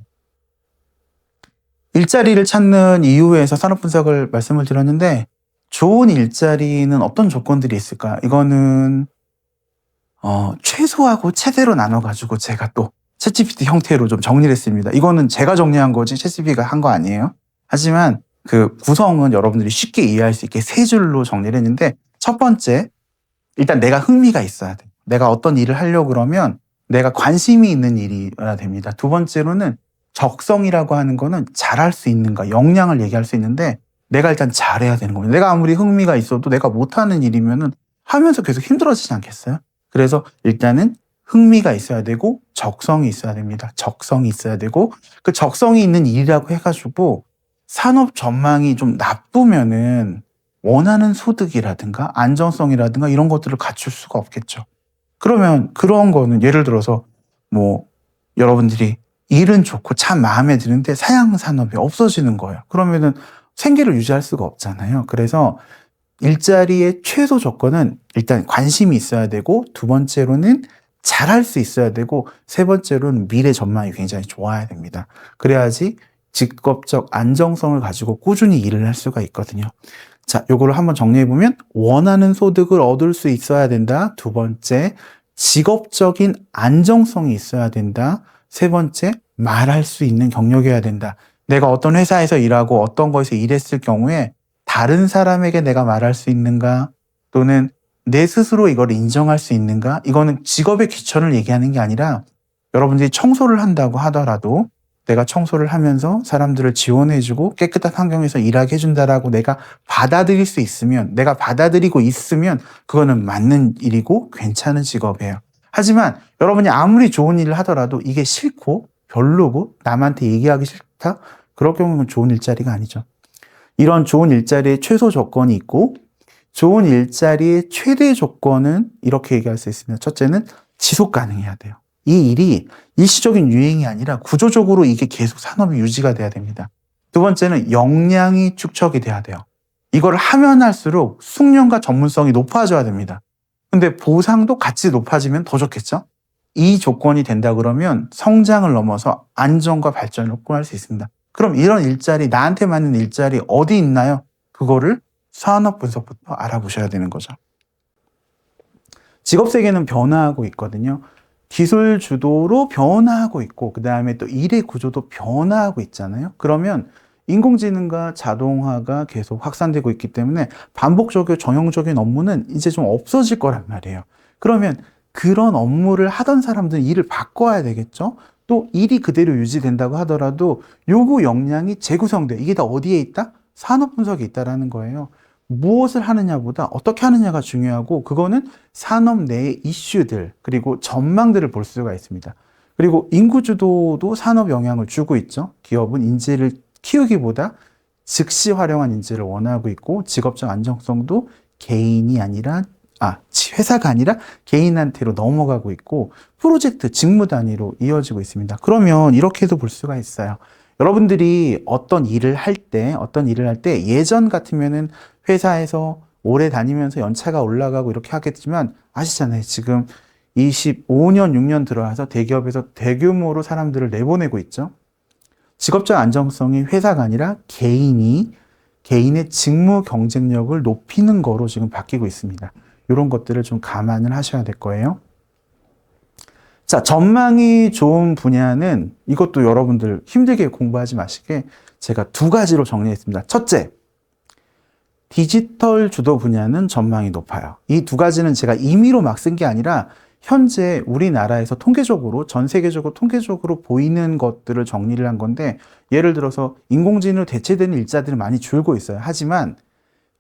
일자리를 찾는 이유에서 산업 분석을 말씀을 드렸는데 좋은 일자리는 어떤 조건들이 있을까? 이거는 최소하고 최대로 나눠가지고 제가 또 챗GPT 형태로 좀 정리를 했습니다. 이거는 제가 정리한 거지 챗GPT가 한 거 아니에요. 하지만 그 구성은 여러분들이 쉽게 이해할 수 있게 세 줄로 정리를 했는데 첫 번째, 일단 내가 흥미가 있어야 돼. 내가 어떤 일을 하려고 그러면 내가 관심이 있는 일이어야 됩니다. 두 번째로는 적성이라고 하는 거는 잘할 수 있는가, 역량을 얘기할 수 있는데 내가 일단 잘해야 되는 겁니다. 내가 아무리 흥미가 있어도 내가 못하는 일이면은 하면서 계속 힘들어지지 않겠어요? 그래서 일단은 흥미가 있어야 되고 적성이 있어야 됩니다. 적성이 있어야 되고 그 적성이 있는 일이라고 해가지고 산업 전망이 좀 나쁘면은 원하는 소득이라든가 안정성이라든가 이런 것들을 갖출 수가 없겠죠. 그러면 그런 거는 예를 들어서 뭐 여러분들이 일은 좋고 참 마음에 드는데 사양 산업이 없어지는 거예요. 그러면은 생계를 유지할 수가 없잖아요. 그래서 일자리의 최소 조건은 일단 관심이 있어야 되고 두 번째로는 잘할 수 있어야 되고 세 번째로는 미래 전망이 굉장히 좋아야 됩니다. 그래야지 직업적 안정성을 가지고 꾸준히 일을 할 수가 있거든요. 자, 요거를 한번 정리해보면 원하는 소득을 얻을 수 있어야 된다. 두 번째, 직업적인 안정성이 있어야 된다. 세 번째, 말할 수 있는 경력이어야 된다. 내가 어떤 회사에서 일하고 어떤 거에서 일했을 경우에 다른 사람에게 내가 말할 수 있는가 또는 내 스스로 이걸 인정할 수 있는가? 이거는 직업의 귀천을 얘기하는 게 아니라 여러분들이 청소를 한다고 하더라도 내가 청소를 하면서 사람들을 지원해주고 깨끗한 환경에서 일하게 해준다라고 내가 받아들일 수 있으면, 내가 받아들이고 있으면 그거는 맞는 일이고 괜찮은 직업이에요. 하지만 여러분이 아무리 좋은 일을 하더라도 이게 싫고 별로고 남한테 얘기하기 싫다? 그럴 경우는 좋은 일자리가 아니죠. 이런 좋은 일자리의 최소 조건이 있고 좋은 일자리의 최대 조건은 이렇게 얘기할 수 있습니다. 첫째는 지속 가능해야 돼요. 이 일이 일시적인 유행이 아니라 구조적으로 이게 계속 산업이 유지가 돼야 됩니다. 두 번째는 역량이 축적이 돼야 돼요. 이걸 하면 할수록 숙련과 전문성이 높아져야 됩니다. 근데 보상도 같이 높아지면 더 좋겠죠? 이 조건이 된다 그러면 성장을 넘어서 안정과 발전을 확보할 수 있습니다. 그럼 이런 일자리, 나한테 맞는 일자리 어디 있나요? 그거를 산업 분석부터 알아보셔야 되는 거죠. 직업 세계는 변화하고 있거든요. 기술 주도로 변화하고 있고, 그 다음에 또 일의 구조도 변화하고 있잖아요. 그러면 인공지능과 자동화가 계속 확산되고 있기 때문에 반복적이고 정형적인 업무는 이제 좀 없어질 거란 말이에요. 그러면 그런 업무를 하던 사람들은 일을 바꿔야 되겠죠? 또 일이 그대로 유지된다고 하더라도 요구 역량이 재구성돼. 이게 다 어디에 있다? 산업 분석에 있다라는 거예요. 무엇을 하느냐보다 어떻게 하느냐가 중요하고 그거는 산업 내의 이슈들 그리고 전망들을 볼 수가 있습니다. 그리고 인구 주도도 산업 영향을 주고 있죠. 기업은 인재를 키우기보다 즉시 활용한 인재를 원하고 있고 직업적 안정성도 개인이 아니라 회사가 아니라 개인한테로 넘어가고 있고 프로젝트 직무 단위로 이어지고 있습니다. 그러면 이렇게도 볼 수가 있어요. 여러분들이 어떤 일을 할 때 예전 같으면은 회사에서 오래 다니면서 연차가 올라가고 이렇게 하겠지만 아시잖아요. 지금 25년, 6년 들어와서 대기업에서 대규모로 사람들을 내보내고 있죠. 직업적 안정성이 회사가 아니라 개인의 직무 경쟁력을 높이는 거로 지금 바뀌고 있습니다. 이런 것들을 좀 감안을 하셔야 될 거예요. 자, 전망이 좋은 분야는 이것도 여러분들 힘들게 공부하지 마시게 제가 두 가지로 정리했습니다. 첫째, 디지털 주도 분야는 전망이 높아요. 이 두 가지는 제가 임의로 막 쓴 게 아니라 현재 우리나라에서 전 세계적으로 통계적으로 보이는 것들을 정리를 한 건데 예를 들어서 인공지능으로 대체되는 일자들이 많이 줄고 있어요. 하지만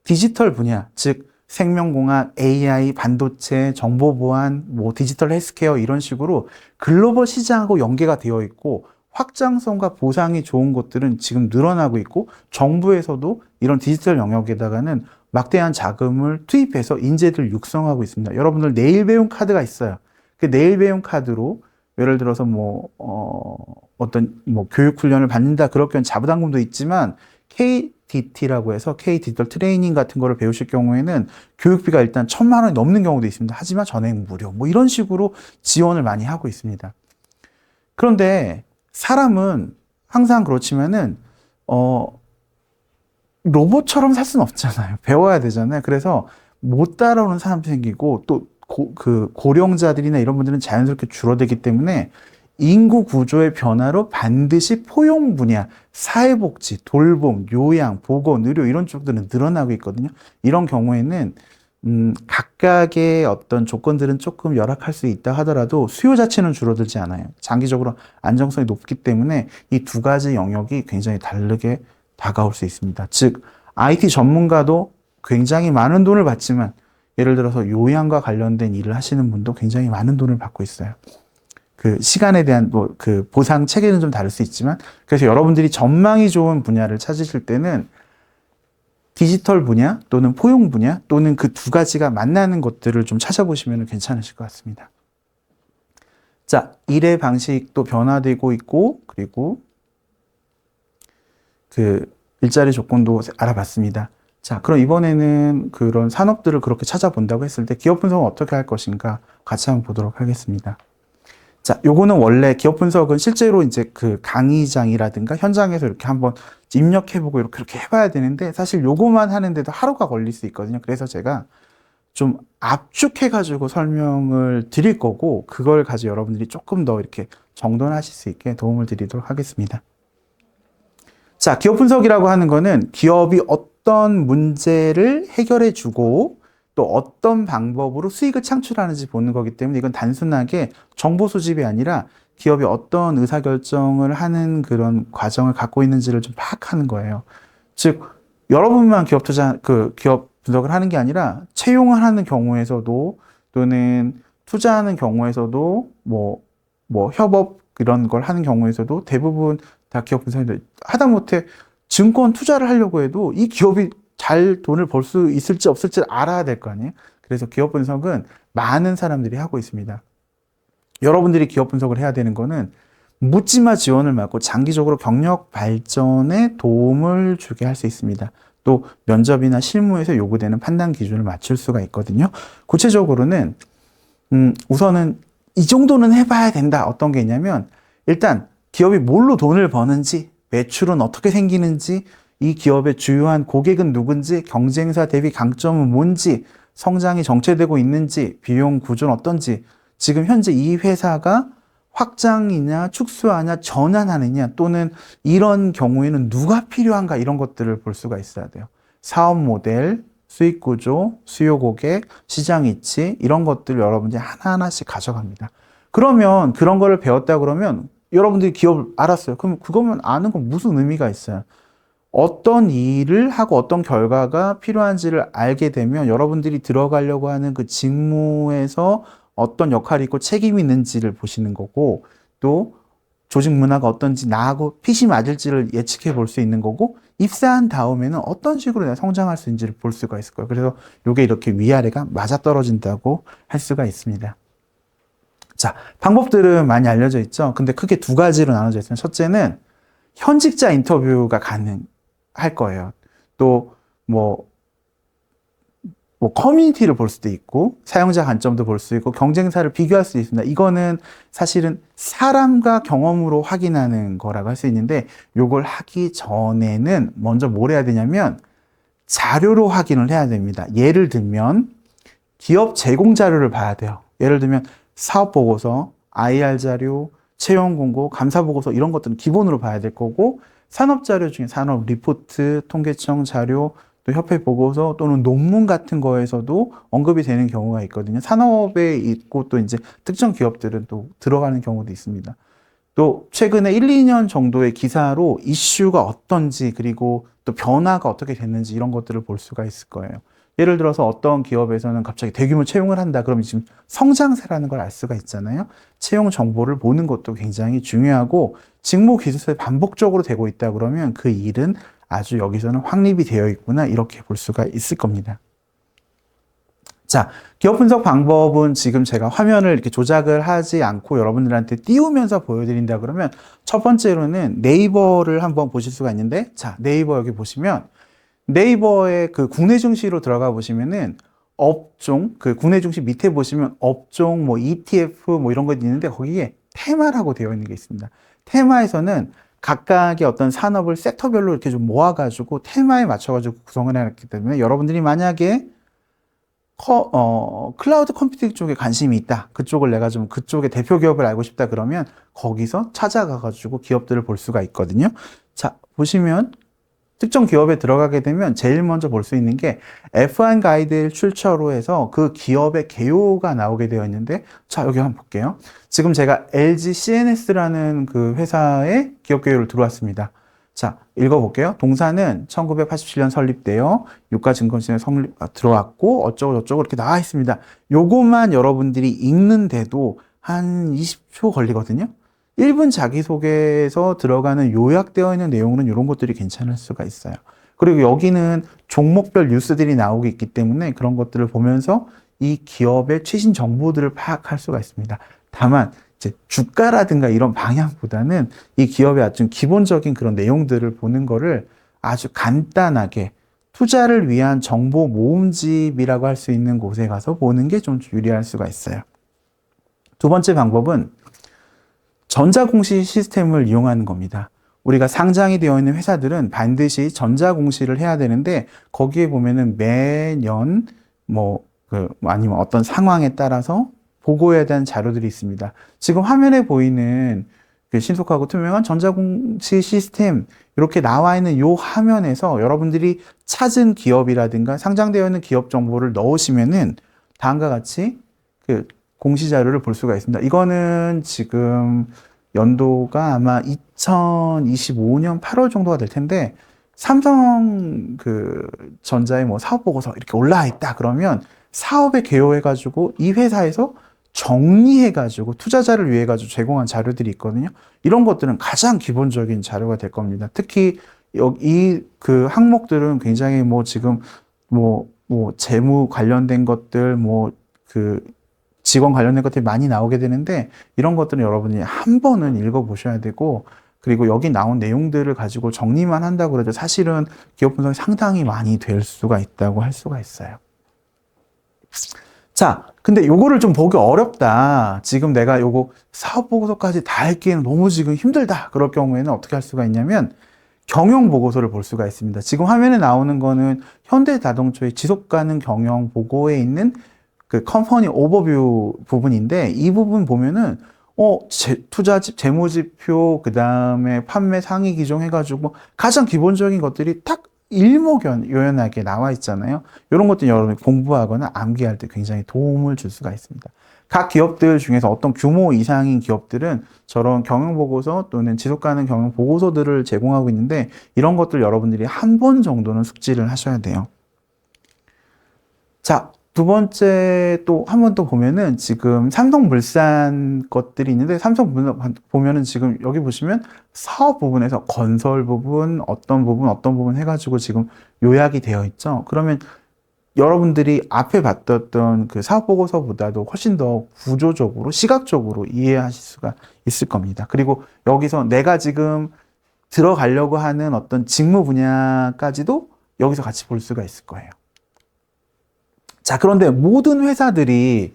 디지털 분야, 즉 생명공학, AI, 반도체, 정보보안, 디지털 헬스케어 이런 식으로 글로벌 시장하고 연계가 되어 있고 확장성과 보상이 좋은 것들은 지금 늘어나고 있고 정부에서도 이런 디지털 영역에다가는 막대한 자금을 투입해서 인재들 육성하고 있습니다. 여러분들 내일 배움 카드가 있어요. 그 내일 배움 카드로 예를 들어서 교육 훈련을 받는다 그럴 경우는 자부담금도 있지만 KDT라고 해서 K 디지털 트레이닝 같은 거를 배우실 경우에는 교육비가 일단 1,000만 원이 넘는 경우도 있습니다. 하지만 전액 무료. 이런 식으로 지원을 많이 하고 있습니다. 그런데 사람은 항상 그렇지만은 로봇처럼 살 수는 없잖아요. 배워야 되잖아요. 그래서 못 따라오는 사람도 생기고 또 고령자들이나 이런 분들은 자연스럽게 줄어들기 때문에 인구 구조의 변화로 반드시 포용 분야, 사회복지, 돌봄, 요양, 보건, 의료 이런 쪽들은 늘어나고 있거든요. 이런 경우에는 각각의 어떤 조건들은 조금 열악할 수 있다 하더라도 수요 자체는 줄어들지 않아요. 장기적으로 안정성이 높기 때문에 이 두 가지 영역이 굉장히 다르게 다가올 수 있습니다. 즉 IT 전문가도 굉장히 많은 돈을 받지만 예를 들어서 요양과 관련된 일을 하시는 분도 굉장히 많은 돈을 받고 있어요. 그 시간에 대한 그 보상 체계는 좀 다를 수 있지만 그래서 여러분들이 전망이 좋은 분야를 찾으실 때는 디지털 분야 또는 포용 분야 또는 그 두 가지가 만나는 것들을 좀 찾아보시면 괜찮으실 것 같습니다. 자, 일의 방식도 변화되고 있고 그리고 그 일자리 조건도 알아봤습니다. 자, 그럼 이번에는 그런 산업들을 그렇게 찾아본다고 했을 때 기업 분석은 어떻게 할 것인가 같이 한번 보도록 하겠습니다. 자, 요거는 원래 기업 분석은 실제로 이제 그 강의장이라든가 현장에서 이렇게 한번 입력해보고 이렇게 해봐야 되는데 사실 요거만 하는데도 하루가 걸릴 수 있거든요. 그래서 제가 좀 압축해가지고 설명을 드릴 거고 그걸 가지고 여러분들이 조금 더 이렇게 정돈하실 수 있게 도움을 드리도록 하겠습니다. 자, 기업 분석이라고 하는 거는 기업이 어떤 문제를 해결해주고 또 어떤 방법으로 수익을 창출하는지 보는 거기 때문에 이건 단순하게 정보 수집이 아니라 기업이 어떤 의사결정을 하는 그런 과정을 갖고 있는지를 좀 파악하는 거예요. 즉, 여러분만 기업 분석을 하는 게 아니라 채용을 하는 경우에서도 또는 투자하는 경우에서도 협업 이런 걸 하는 경우에서도 대부분 다 기업 분석이 하다못해 증권 투자를 하려고 해도 이 기업이 잘 돈을 벌 수 있을지 없을지 알아야 될 거 아니에요. 그래서 기업 분석은 많은 사람들이 하고 있습니다. 여러분들이 기업 분석을 해야 되는 거는 묻지마 지원을 받고 장기적으로 경력 발전에 도움을 주게 할 수 있습니다. 또 면접이나 실무에서 요구되는 판단 기준을 맞출 수가 있거든요. 구체적으로는 우선은 이 정도는 해봐야 된다. 어떤 게 있냐면 일단 기업이 뭘로 돈을 버는지, 매출은 어떻게 생기는지, 이 기업의 주요한 고객은 누군지, 경쟁사 대비 강점은 뭔지, 성장이 정체되고 있는지, 비용 구조는 어떤지, 지금 현재 이 회사가 확장이냐 축소하냐 전환하느냐 또는 이런 경우에는 누가 필요한가 이런 것들을 볼 수가 있어야 돼요. 사업 모델, 수익 구조, 수요 고객, 시장 이치 이런 것들을 여러분들이 하나하나씩 가져갑니다. 그러면 그런 거를 배웠다 그러면 여러분들이 기업을 알았어요. 그럼 그거면 아는 건 무슨 의미가 있어요? 어떤 일을 하고 어떤 결과가 필요한지를 알게 되면 여러분들이 들어가려고 하는 그 직무에서 어떤 역할이 있고 책임이 있는지를 보시는 거고 또 조직 문화가 어떤지 나하고 핏이 맞을지를 예측해 볼 수 있는 거고 입사한 다음에는 어떤 식으로 내가 성장할 수 있는지를 볼 수가 있을 거예요. 그래서 이게 이렇게 위아래가 맞아떨어진다고 할 수가 있습니다. 자, 방법들은 많이 알려져 있죠. 근데 크게 두 가지로 나눠져 있습니다. 첫째는 현직자 인터뷰가 가능할 거예요. 또 커뮤니티를 볼 수도 있고 사용자 관점도 볼 수 있고 경쟁사를 비교할 수 있습니다. 이거는 사실은 사람과 경험으로 확인하는 거라고 할 수 있는데 요걸 하기 전에는 먼저 뭘 해야 되냐면 자료로 확인을 해야 됩니다. 예를 들면 기업 제공 자료를 봐야 돼요. 예를 들면 사업 보고서, IR 자료, 채용 공고, 감사 보고서 이런 것들은 기본으로 봐야 될 거고 산업 자료 중에 산업 리포트, 통계청 자료 또 협회 보고서 또는 논문 같은 거에서도 언급이 되는 경우가 있거든요. 산업에 있고 또 이제 특정 기업들은 또 들어가는 경우도 있습니다. 또 최근에 1, 2년 정도의 기사로 이슈가 어떤지 그리고 또 변화가 어떻게 됐는지 이런 것들을 볼 수가 있을 거예요. 예를 들어서 어떤 기업에서는 갑자기 대규모 채용을 한다. 그러면 지금 성장세라는 걸 알 수가 있잖아요. 채용 정보를 보는 것도 굉장히 중요하고 직무 기술에 반복적으로 되고 있다 그러면 그 일은 아주 여기서는 확립이 되어 있구나 이렇게 볼 수가 있을 겁니다. 자, 기업 분석 방법은 지금 제가 화면을 이렇게 조작을 하지 않고 여러분들한테 띄우면서 보여드린다 그러면 첫 번째로는 네이버를 한번 보실 수가 있는데 자, 네이버 여기 보시면 네이버의 그 국내 증시로 들어가 보시면은 업종, 그 국내 증시 밑에 보시면 업종, ETF 이런 거 있는데 거기에 테마라고 되어 있는 게 있습니다. 테마에서는 각각의 어떤 산업을 섹터별로 이렇게 좀 모아가지고 테마에 맞춰가지고 구성을 해놨기 때문에 여러분들이 만약에 클라우드 컴퓨팅 쪽에 관심이 있다. 그쪽을 내가 좀 그쪽의 대표 기업을 알고 싶다 그러면 거기서 찾아가가지고 기업들을 볼 수가 있거든요. 자, 보시면 특정 기업에 들어가게 되면 제일 먼저 볼 수 있는 게 F1 가이드를 출처로 해서 그 기업의 개요가 나오게 되어 있는데 자, 여기 한번 볼게요. 지금 제가 LG CNS라는 그 회사의 기업 개요를 들어왔습니다. 자, 읽어볼게요. 동사는 1987년 설립되어 유가증권시장에 들어왔고 어쩌고저쩌고 이렇게 나와 있습니다. 요것만 여러분들이 읽는데도 한 20초 걸리거든요. 1분 자기소개에서 들어가는 요약되어 있는 내용은 이런 것들이 괜찮을 수가 있어요. 그리고 여기는 종목별 뉴스들이 나오고 있기 때문에 그런 것들을 보면서 이 기업의 최신 정보들을 파악할 수가 있습니다. 다만 이제 주가라든가 이런 방향보다는 이 기업의 아주 기본적인 그런 내용들을 보는 거를 아주 간단하게 투자를 위한 정보 모음집이라고 할 수 있는 곳에 가서 보는 게 좀 유리할 수가 있어요. 두 번째 방법은 전자공시 시스템을 이용하는 겁니다. 우리가 상장이 되어 있는 회사들은 반드시 전자공시를 해야 되는데 거기에 보면은 매년 아니면 어떤 상황에 따라서 보고해야 되는 자료들이 있습니다. 지금 화면에 보이는 그 신속하고 투명한 전자공시 시스템 이렇게 나와 있는 요 화면에서 여러분들이 찾은 기업이라든가 상장되어 있는 기업 정보를 넣으시면은 다음과 같이 그 공시 자료를 볼 수가 있습니다. 이거는 지금 연도가 아마 2025년 8월 정도가 될 텐데 삼성 그 전자의 사업 보고서 이렇게 올라와 있다 그러면 사업에 개요해가지고 이 회사에서 정리해가지고 투자자를 위해 가지고 제공한 자료들이 있거든요. 이런 것들은 가장 기본적인 자료가 될 겁니다. 특히 여기 그 항목들은 굉장히 뭐 지금 재무 관련된 것들, 그 직원 관련된 것들이 많이 나오게 되는데, 이런 것들은 여러분이 한 번은 읽어보셔야 되고, 그리고 여기 나온 내용들을 가지고 정리만 한다고 해도 사실은 기업 분석이 상당히 많이 될 수가 있다고 할 수가 있어요. 자, 근데 요거를 좀 보기 어렵다. 지금 내가 요거 사업 보고서까지 다 읽기에는 너무 지금 힘들다. 그럴 경우에는 어떻게 할 수가 있냐면 경영 보고서를 볼 수가 있습니다. 지금 화면에 나오는 거는 현대자동차의 지속 가능 경영 보고에 있는 그 컴퍼니 오버뷰 부분인데, 이 부분 보면은 투자 재무지표, 그 다음에 판매 상위 기종 해가지고 가장 기본적인 것들이 딱 일목요연하게 나와 있잖아요. 이런 것들 여러분이 공부하거나 암기할 때 굉장히 도움을 줄 수가 있습니다. 각 기업들 중에서 어떤 규모 이상인 기업들은 저런 경영보고서 또는 지속가능 경영보고서들을 제공하고 있는데, 이런 것들 여러분들이 한 번 정도는 숙지를 하셔야 돼요. 자, 두 번째 또 한 번 또 보면은 지금 삼성물산 것들이 있는데, 삼성물산 보면은 지금 여기 보시면 사업 부분에서 건설 부분, 어떤 부분 해가지고 지금 요약이 되어 있죠. 그러면 여러분들이 앞에 봤던 그 사업 보고서보다도 훨씬 더 구조적으로, 시각적으로 이해하실 수가 있을 겁니다. 그리고 여기서 내가 지금 들어가려고 하는 어떤 직무 분야까지도 여기서 같이 볼 수가 있을 거예요. 자, 그런데 모든 회사들이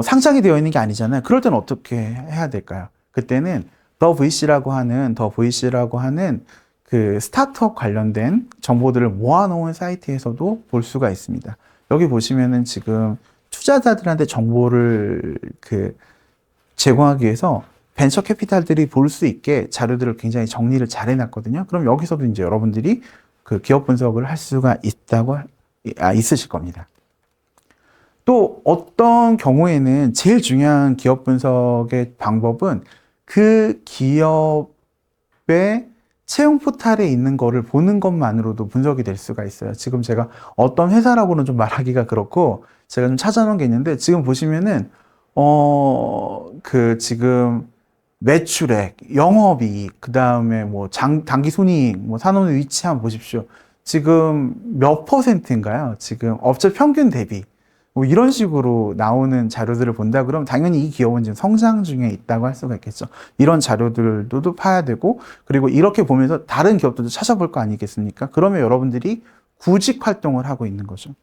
상장이 되어 있는 게 아니잖아요. 그럴 때는 어떻게 해야 될까요? 그때는 더 VC라고 하는 그 스타트업 관련된 정보들을 모아놓은 사이트에서도 볼 수가 있습니다. 여기 보시면은 지금 투자자들한테 정보를 제공하기 위해서 벤처 캐피탈들이 볼 수 있게 자료들을 굉장히 정리를 잘 해놨거든요. 그럼 여기서도 이제 여러분들이 그 기업 분석을 할 수가 있으실 겁니다. 또 어떤 경우에는 제일 중요한 기업 분석의 방법은 그 기업의 채용 포탈에 있는 거를 보는 것만으로도 분석이 될 수가 있어요. 지금 제가 어떤 회사라고는 좀 말하기가 그렇고, 제가 좀 찾아놓은 게 있는데, 지금 보시면은 지금 매출액, 영업이익, 그 다음에 당기순이익, 산업의 위치 한번 보십시오. 지금 몇 %인가요? 지금 업체 평균 대비. 이런 식으로 나오는 자료들을 본다 그러면 당연히 이 기업은 지금 성장 중에 있다고 할 수가 있겠죠. 이런 자료들도 파야 되고, 그리고 이렇게 보면서 다른 기업들도 찾아볼 거 아니겠습니까? 그러면 여러분들이 구직 활동을 하고 있는 거죠.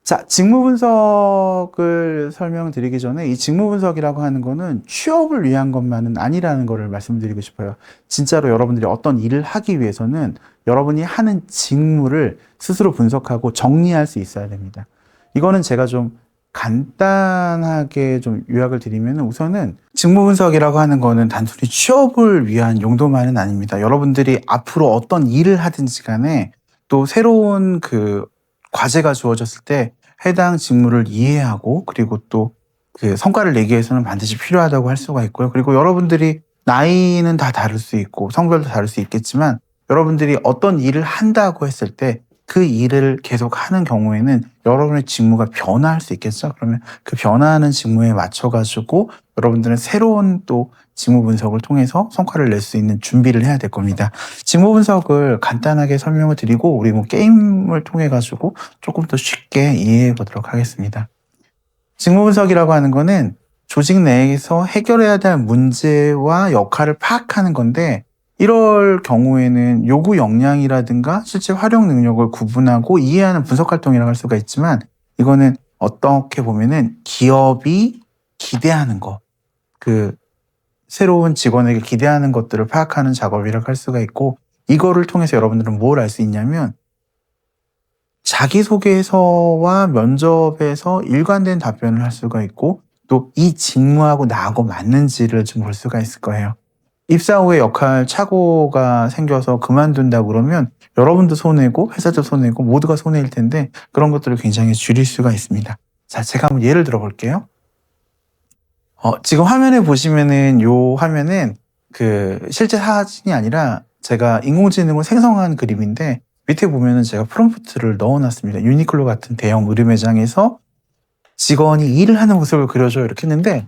자, 직무 분석을 설명드리기 전에, 이 직무 분석이라고 하는 거는 취업을 위한 것만은 아니라는 것을 말씀드리고 싶어요. 진짜로 여러분들이 어떤 일을 하기 위해서는 여러분이 하는 직무를 스스로 분석하고 정리할 수 있어야 됩니다. 이거는 제가 좀 간단하게 좀 요약을 드리면, 우선은 직무 분석이라고 하는 거는 단순히 취업을 위한 용도만은 아닙니다. 여러분들이 앞으로 어떤 일을 하든지 간에 또 새로운 과제가 주어졌을 때 해당 직무를 이해하고, 그리고 또 그 성과를 내기 위해서는 반드시 필요하다고 할 수가 있고요. 그리고 여러분들이 나이는 다 다를 수 있고 성별도 다를 수 있겠지만, 여러분들이 어떤 일을 한다고 했을 때 그 일을 계속 하는 경우에는 여러분의 직무가 변화할 수 있겠죠. 그러면 그 변화하는 직무에 맞춰가지고 여러분들은 새로운 또 직무 분석을 통해서 성과를 낼 수 있는 준비를 해야 될 겁니다. 직무 분석을 간단하게 설명을 드리고, 우리 게임을 통해 가지고 조금 더 쉽게 이해해 보도록 하겠습니다. 직무 분석이라고 하는 거는 조직 내에서 해결해야 될 문제와 역할을 파악하는 건데, 이럴 경우에는 요구 역량이라든가 실제 활용 능력을 구분하고 이해하는 분석 활동이라고 할 수가 있지만, 이거는 어떻게 보면은 기업이 기대하는 것, 새로운 직원에게 기대하는 것들을 파악하는 작업이라고 할 수가 있고, 이거를 통해서 여러분들은 뭘 알 수 있냐면, 자기소개서와 면접에서 일관된 답변을 할 수가 있고, 또 이 직무하고 나하고 맞는지를 좀 볼 수가 있을 거예요. 입사 후에 역할 착오가 생겨서 그만둔다 그러면 여러분도 손해고 회사도 손해고 모두가 손해일 텐데, 그런 것들을 굉장히 줄일 수가 있습니다. 자, 제가 한번 예를 들어 볼게요. 지금 화면에 보시면은, 요 화면은 실제 사진이 아니라 제가 인공지능으로 생성한 그림인데, 밑에 보면은 제가 프롬프트를 넣어놨습니다. 유니클로 같은 대형 의류 매장에서 직원이 일을 하는 모습을 그려줘요. 이렇게 했는데,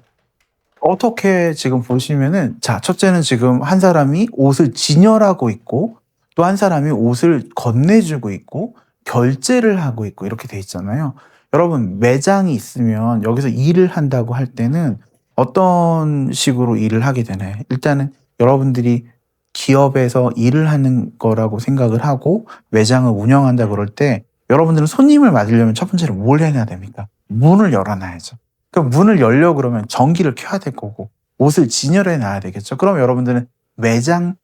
어떻게 지금 보시면은, 자, 첫째는 지금 한 사람이 옷을 진열하고 있고, 또 한 사람이 옷을 건네주고 있고, 결제를 하고 있고, 이렇게 돼 있잖아요. 여러분, 매장이 있으면 여기서 일을 한다고 할 때는 어떤 식으로 일을 하게 되나요? 일단은 여러분들이 기업에서 일을 하는 거라고 생각을 하고 매장을 운영한다 그럴 때 여러분들은 손님을 맞으려면 첫 번째로 뭘 해야 됩니까? 문을 열어놔야죠. 그럼 문을 열려고 그러면 전기를 켜야 될 거고 옷을 진열해 놔야 되겠죠. 그럼 여러분들은 매장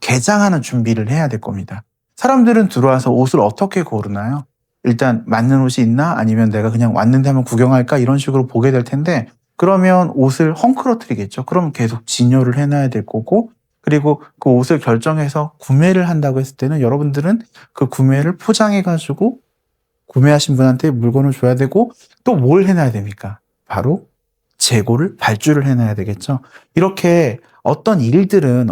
개장하는 준비를 해야 될 겁니다. 사람들은 들어와서 옷을 어떻게 고르나요? 일단 맞는 옷이 있나? 아니면 내가 그냥 왔는데 한번 구경할까? 이런 식으로 보게 될 텐데 그러면 옷을 헝클어뜨리겠죠. 그럼 계속 진열을 해놔야 될 거고 그리고 그 옷을 결정해서 구매를 한다고 했을 때는 여러분들은 그 구매를 포장해가지고 구매하신 분한테 물건을 줘야 되고 또 뭘 해놔야 됩니까? 바로 재고를 발주를 해놔야 되겠죠. 이렇게 어떤 일들은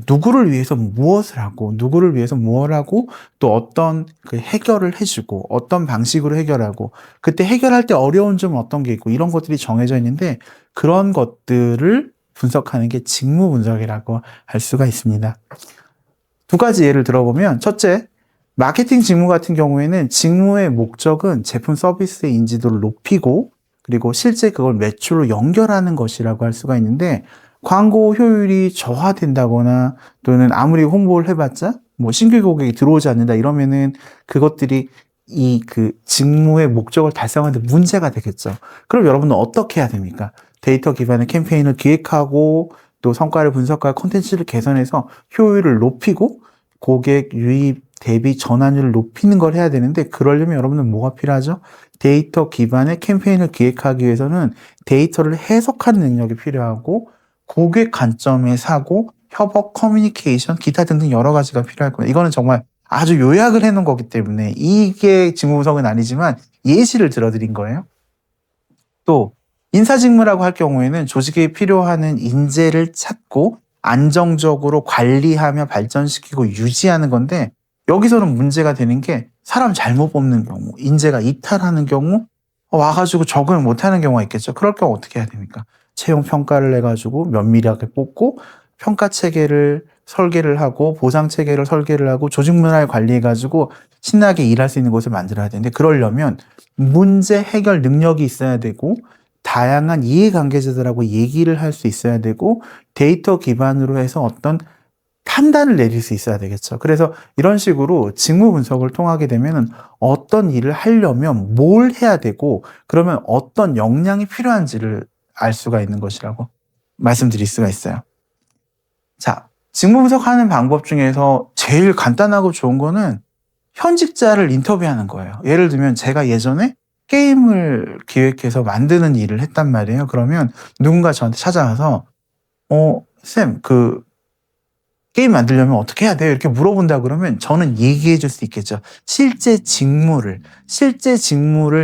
누구를 위해서 무엇을 하고 누구를 위해서 무엇을 하고 또 어떤 그 해결을 해주고 어떤 방식으로 해결하고 그때 해결할 때 어려운 점은 어떤 게 있고 이런 것들이 정해져 있는데 그런 것들을 분석하는 게 직무 분석이라고 할 수가 있습니다. 두 가지 예를 들어보면 첫째, 마케팅 직무 같은 경우에는 직무의 목적은 제품 서비스의 인지도를 높이고 그리고 실제 그걸 매출로 연결하는 것이라고 할 수가 있는데 광고 효율이 저하된다거나 또는 아무리 홍보를 해봤자 뭐 신규 고객이 들어오지 않는다 이러면은 그것들이 이 그 직무의 목적을 달성하는 데 문제가 되겠죠. 그럼 여러분은 어떻게 해야 됩니까? 데이터 기반의 캠페인을 기획하고 또 성과를 분석하고 콘텐츠를 개선해서 효율을 높이고 고객 유입 대비 전환율을 높이는 걸 해야 되는데 그러려면 여러분은 뭐가 필요하죠? 데이터 기반의 캠페인을 기획하기 위해서는 데이터를 해석하는 능력이 필요하고 고객 관점의 사고, 협업, 커뮤니케이션, 기타 등등 여러 가지가 필요할 거예요. 이거는 정말 아주 요약을 해놓은 거기 때문에 이게 직무 분석은 아니지만 예시를 들어드린 거예요. 또 인사직무라고 할 경우에는 조직에 필요한 인재를 찾고 안정적으로 관리하며 발전시키고 유지하는 건데 여기서는 문제가 되는 게 사람 잘못 뽑는 경우, 인재가 이탈하는 경우, 와가지고 적응을 못하는 경우가 있겠죠. 그럴 경우 어떻게 해야 됩니까? 채용 평가를 해가지고 면밀하게 뽑고 평가 체계를 설계를 하고 보상 체계를 설계를 하고 조직 문화를 관리해가지고 신나게 일할 수 있는 곳을 만들어야 되는데 그러려면 문제 해결 능력이 있어야 되고 다양한 이해관계자들하고 얘기를 할 수 있어야 되고 데이터 기반으로 해서 어떤 판단을 내릴 수 있어야 되겠죠. 그래서 이런 식으로 직무 분석을 통하게 되면 어떤 일을 하려면 뭘 해야 되고 그러면 어떤 역량이 필요한지를 알 수가 있는 것이라고 말씀드릴 수가 있어요. 자, 직무 분석하는 방법 중에서 제일 간단하고 좋은 거는 현직자를 인터뷰하는 거예요. 예를 들면 제가 예전에 게임을 기획해서 만드는 일을 했단 말이에요. 그러면 누군가 저한테 찾아와서 쌤, 게임 만들려면 어떻게 해야 돼요? 이렇게 물어본다 그러면 저는 얘기해 줄 수 있겠죠. 실제 직무를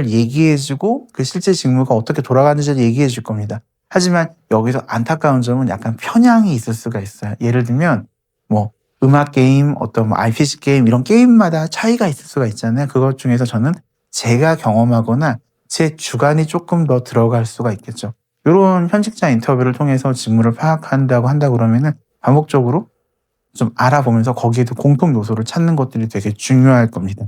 얘기해 주고 그 실제 직무가 어떻게 돌아가는지 얘기해 줄 겁니다. 하지만 여기서 안타까운 점은 약간 편향이 있을 수가 있어요. 예를 들면 뭐 음악 게임, 어떤 뭐 RPG 게임 이런 게임마다 차이가 있을 수가 있잖아요. 그것 중에서 저는 제가 경험하거나 제 주관이 조금 더 들어갈 수가 있겠죠. 이런 현직자 인터뷰를 통해서 직무를 파악한다고 한다 그러면은 반복적으로 좀 알아보면서 거기에도 공통 요소를 찾는 것들이 되게 중요할 겁니다.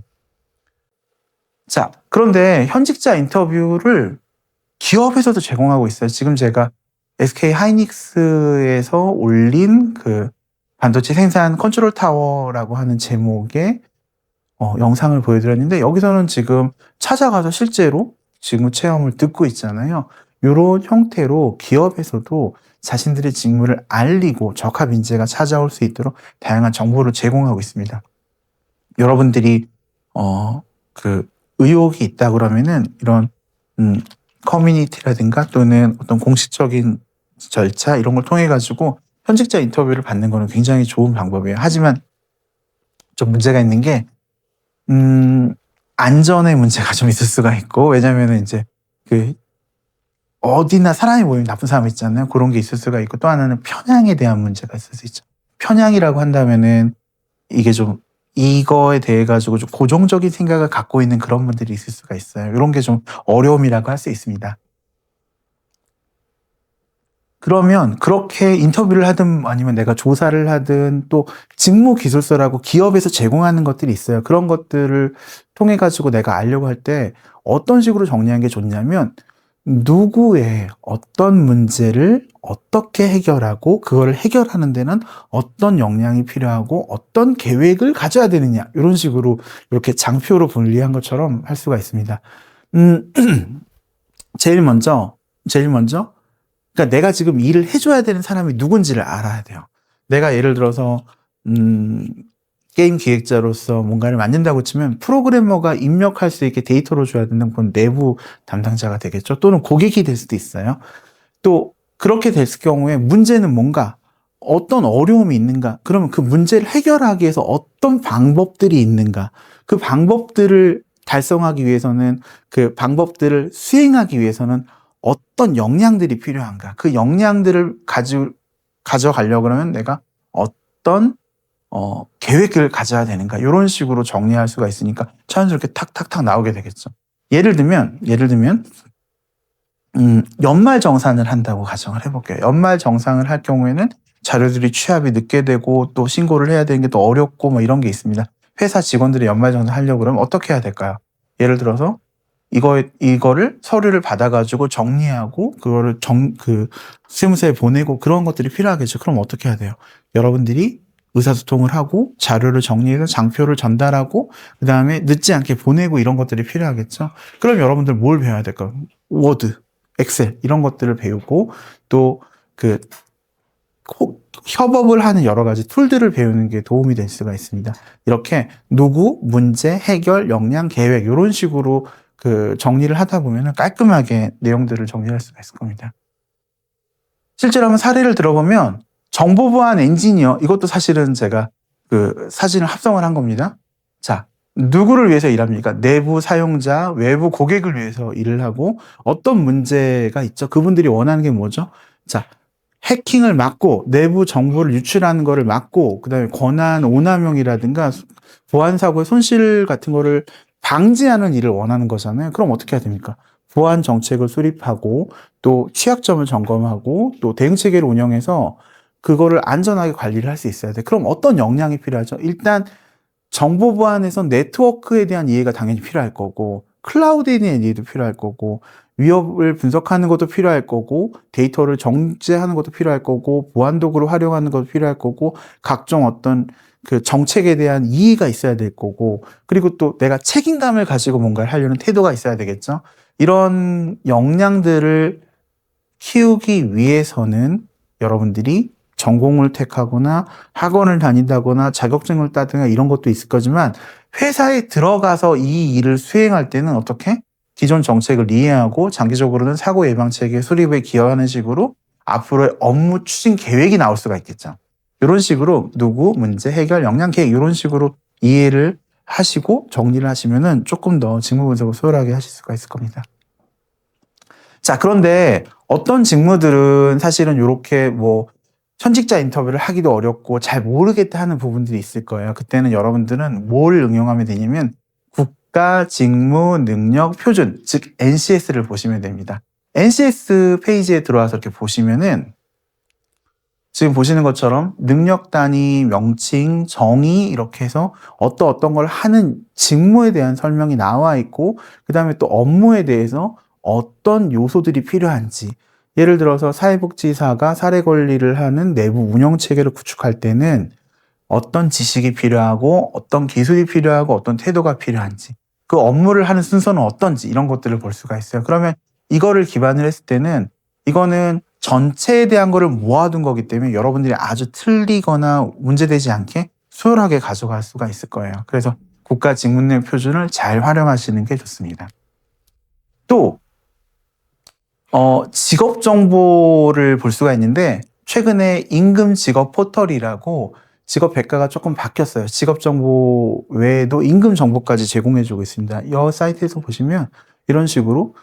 자, 그런데 현직자 인터뷰를 기업에서도 제공하고 있어요. 지금 제가 SK 하이닉스에서 올린 그 반도체 생산 컨트롤 타워라고 하는 제목의 영상을 보여드렸는데 여기서는 지금 찾아가서 실제로 직무 체험을 듣고 있잖아요. 이런 형태로 기업에서도 자신들의 직무를 알리고 적합 인재가 찾아올 수 있도록 다양한 정보를 제공하고 있습니다. 여러분들이 의혹이 있다 그러면은 이런 커뮤니티라든가 또는 어떤 공식적인 절차 이런 걸 통해 가지고 현직자 인터뷰를 받는 거는 굉장히 좋은 방법이에요. 하지만 좀 문제가 있는 게 안전의 문제가 좀 있을 수가 있고 왜냐면은 이제 어디나 사람이 모이면 나쁜 사람 있잖아요. 그런 게 있을 수가 있고 또 하나는 편향에 대한 문제가 있을 수 있죠. 편향이라고 한다면은 이게 좀 이거에 대해 가지고 좀 고정적인 생각을 갖고 있는 그런 분들이 있을 수가 있어요. 이런 게 좀 어려움이라고 할 수 있습니다. 그러면 그렇게 인터뷰를 하든 아니면 내가 조사를 하든 또 직무 기술서라고 기업에서 제공하는 것들이 있어요. 그런 것들을 통해 가지고 내가 알려고 할 때 어떤 식으로 정리하는 게 좋냐면 누구의 어떤 문제를 어떻게 해결하고 그거를 해결하는 데는 어떤 역량이 필요하고 어떤 계획을 가져야 되느냐 이런 식으로 이렇게 장표로 분리한 것처럼 할 수가 있습니다. 제일 먼저 그러니까 내가 지금 일을 해줘야 되는 사람이 누군지를 알아야 돼요. 내가 예를 들어서 게임 기획자로서 뭔가를 만든다고 치면 프로그래머가 입력할 수 있게 데이터를 줘야 되는 건 내부 담당자가 되겠죠. 또는 고객이 될 수도 있어요. 또 그렇게 됐을 경우에 문제는 뭔가 어떤 어려움이 있는가? 그러면 그 문제를 해결하기 위해서 어떤 방법들이 있는가? 그 방법들을 달성하기 위해서는 그 방법들을 수행하기 위해서는 어떤 역량들이 필요한가? 그 역량들을 가져가려고 그러면 내가 어떤 계획을 가져야 되는가? 이런 식으로 정리할 수가 있으니까 자연스럽게 탁탁탁 나오게 되겠죠. 예를 들면 연말정산을 한다고 가정을 해볼게요. 연말정산을 할 경우에는 자료들이 취합이 늦게 되고 또 신고를 해야 되는 게 또 어렵고 뭐 이런 게 있습니다. 회사 직원들이 연말정산 하려고 그러면 어떻게 해야 될까요? 예를 들어서 이거를 서류를 받아가지고 정리하고 그거를 세무서에 보내고 그런 것들이 필요하겠죠. 그럼 어떻게 해야 돼요? 여러분들이 의사소통을 하고 자료를 정리해서 장표를 전달하고 그 다음에 늦지 않게 보내고 이런 것들이 필요하겠죠. 그럼 여러분들 뭘 배워야 될까요? 워드, 엑셀 이런 것들을 배우고 또 협업을 하는 여러 가지 툴들을 배우는 게 도움이 될 수가 있습니다. 이렇게 누구, 문제, 해결, 역량, 계획 이런 식으로 정리를 하다 보면 깔끔하게 내용들을 정리할 수가 있을 겁니다. 실제로 한번 사례를 들어보면 정보보안 엔지니어 이것도 사실은 제가 사진을 합성을 한 겁니다. 자, 누구를 위해서 일합니까? 내부 사용자, 외부 고객을 위해서 일을 하고 어떤 문제가 있죠? 그분들이 원하는 게 뭐죠? 자, 해킹을 막고 내부 정보를 유출하는 거를 막고 그다음에 권한 오남용이라든가 보안 사고의 손실 같은 거를 방지하는 일을 원하는 거잖아요. 그럼 어떻게 해야 됩니까? 보안 정책을 수립하고 또 취약점을 점검하고 또 대응 체계를 운영해서 그거를 안전하게 관리를 할 수 있어야 돼. 그럼 어떤 역량이 필요하죠? 일단 정보 보안에서 네트워크에 대한 이해가 당연히 필요할 거고 클라우드에 대한 이해도 필요할 거고 위협을 분석하는 것도 필요할 거고 데이터를 정제하는 것도 필요할 거고 보안 도구를 활용하는 것도 필요할 거고 각종 어떤 정책에 대한 이해가 있어야 될 거고 그리고 또 내가 책임감을 가지고 뭔가를 하려는 태도가 있어야 되겠죠. 이런 역량들을 키우기 위해서는 여러분들이 전공을 택하거나 학원을 다닌다거나 자격증을 따거나 이런 것도 있을 거지만 회사에 들어가서 이 일을 수행할 때는 어떻게? 기존 정책을 이해하고 장기적으로는 사고 예방 체계 수립에 기여하는 식으로 앞으로의 업무 추진 계획이 나올 수가 있겠죠. 이런 식으로 누구, 문제, 해결, 역량 계획 이런 식으로 이해를 하시고 정리를 하시면은 조금 더 직무 분석을 수월하게 하실 수가 있을 겁니다. 자, 그런데 어떤 직무들은 사실은 이렇게 현직자 인터뷰를 하기도 어렵고 잘 모르겠다 하는 부분들이 있을 거예요. 그때는 여러분들은 뭘 응용하면 되냐면 국가 직무 능력 표준, 즉 NCS를 보시면 됩니다. NCS 페이지에 들어와서 이렇게 보시면은 지금 보시는 것처럼 능력 단위, 명칭, 정의 이렇게 해서 어떤 걸 하는 직무에 대한 설명이 나와 있고 그 다음에 또 업무에 대해서 어떤 요소들이 필요한지 예를 들어서 사회복지사가 사례 관리를 하는 내부 운영 체계를 구축할 때는 어떤 지식이 필요하고 어떤 기술이 필요하고 어떤 태도가 필요한지 그 업무를 하는 순서는 어떤지 이런 것들을 볼 수가 있어요. 그러면 이거를 기반을 했을 때는 이거는 전체에 대한 거를 모아둔 거기 때문에 여러분들이 아주 틀리거나 문제되지 않게 수월하게 가져갈 수가 있을 거예요. 그래서 국가 직무능력 표준을 잘 활용하시는 게 좋습니다. 또 직업 정보를 볼 수가 있는데 최근에 임금 직업 포털이라고 직업 백과가 조금 바뀌었어요. 직업 정보 외에도 임금 정보까지 제공해주고 있습니다. 이 사이트에서 보시면 이런 식으로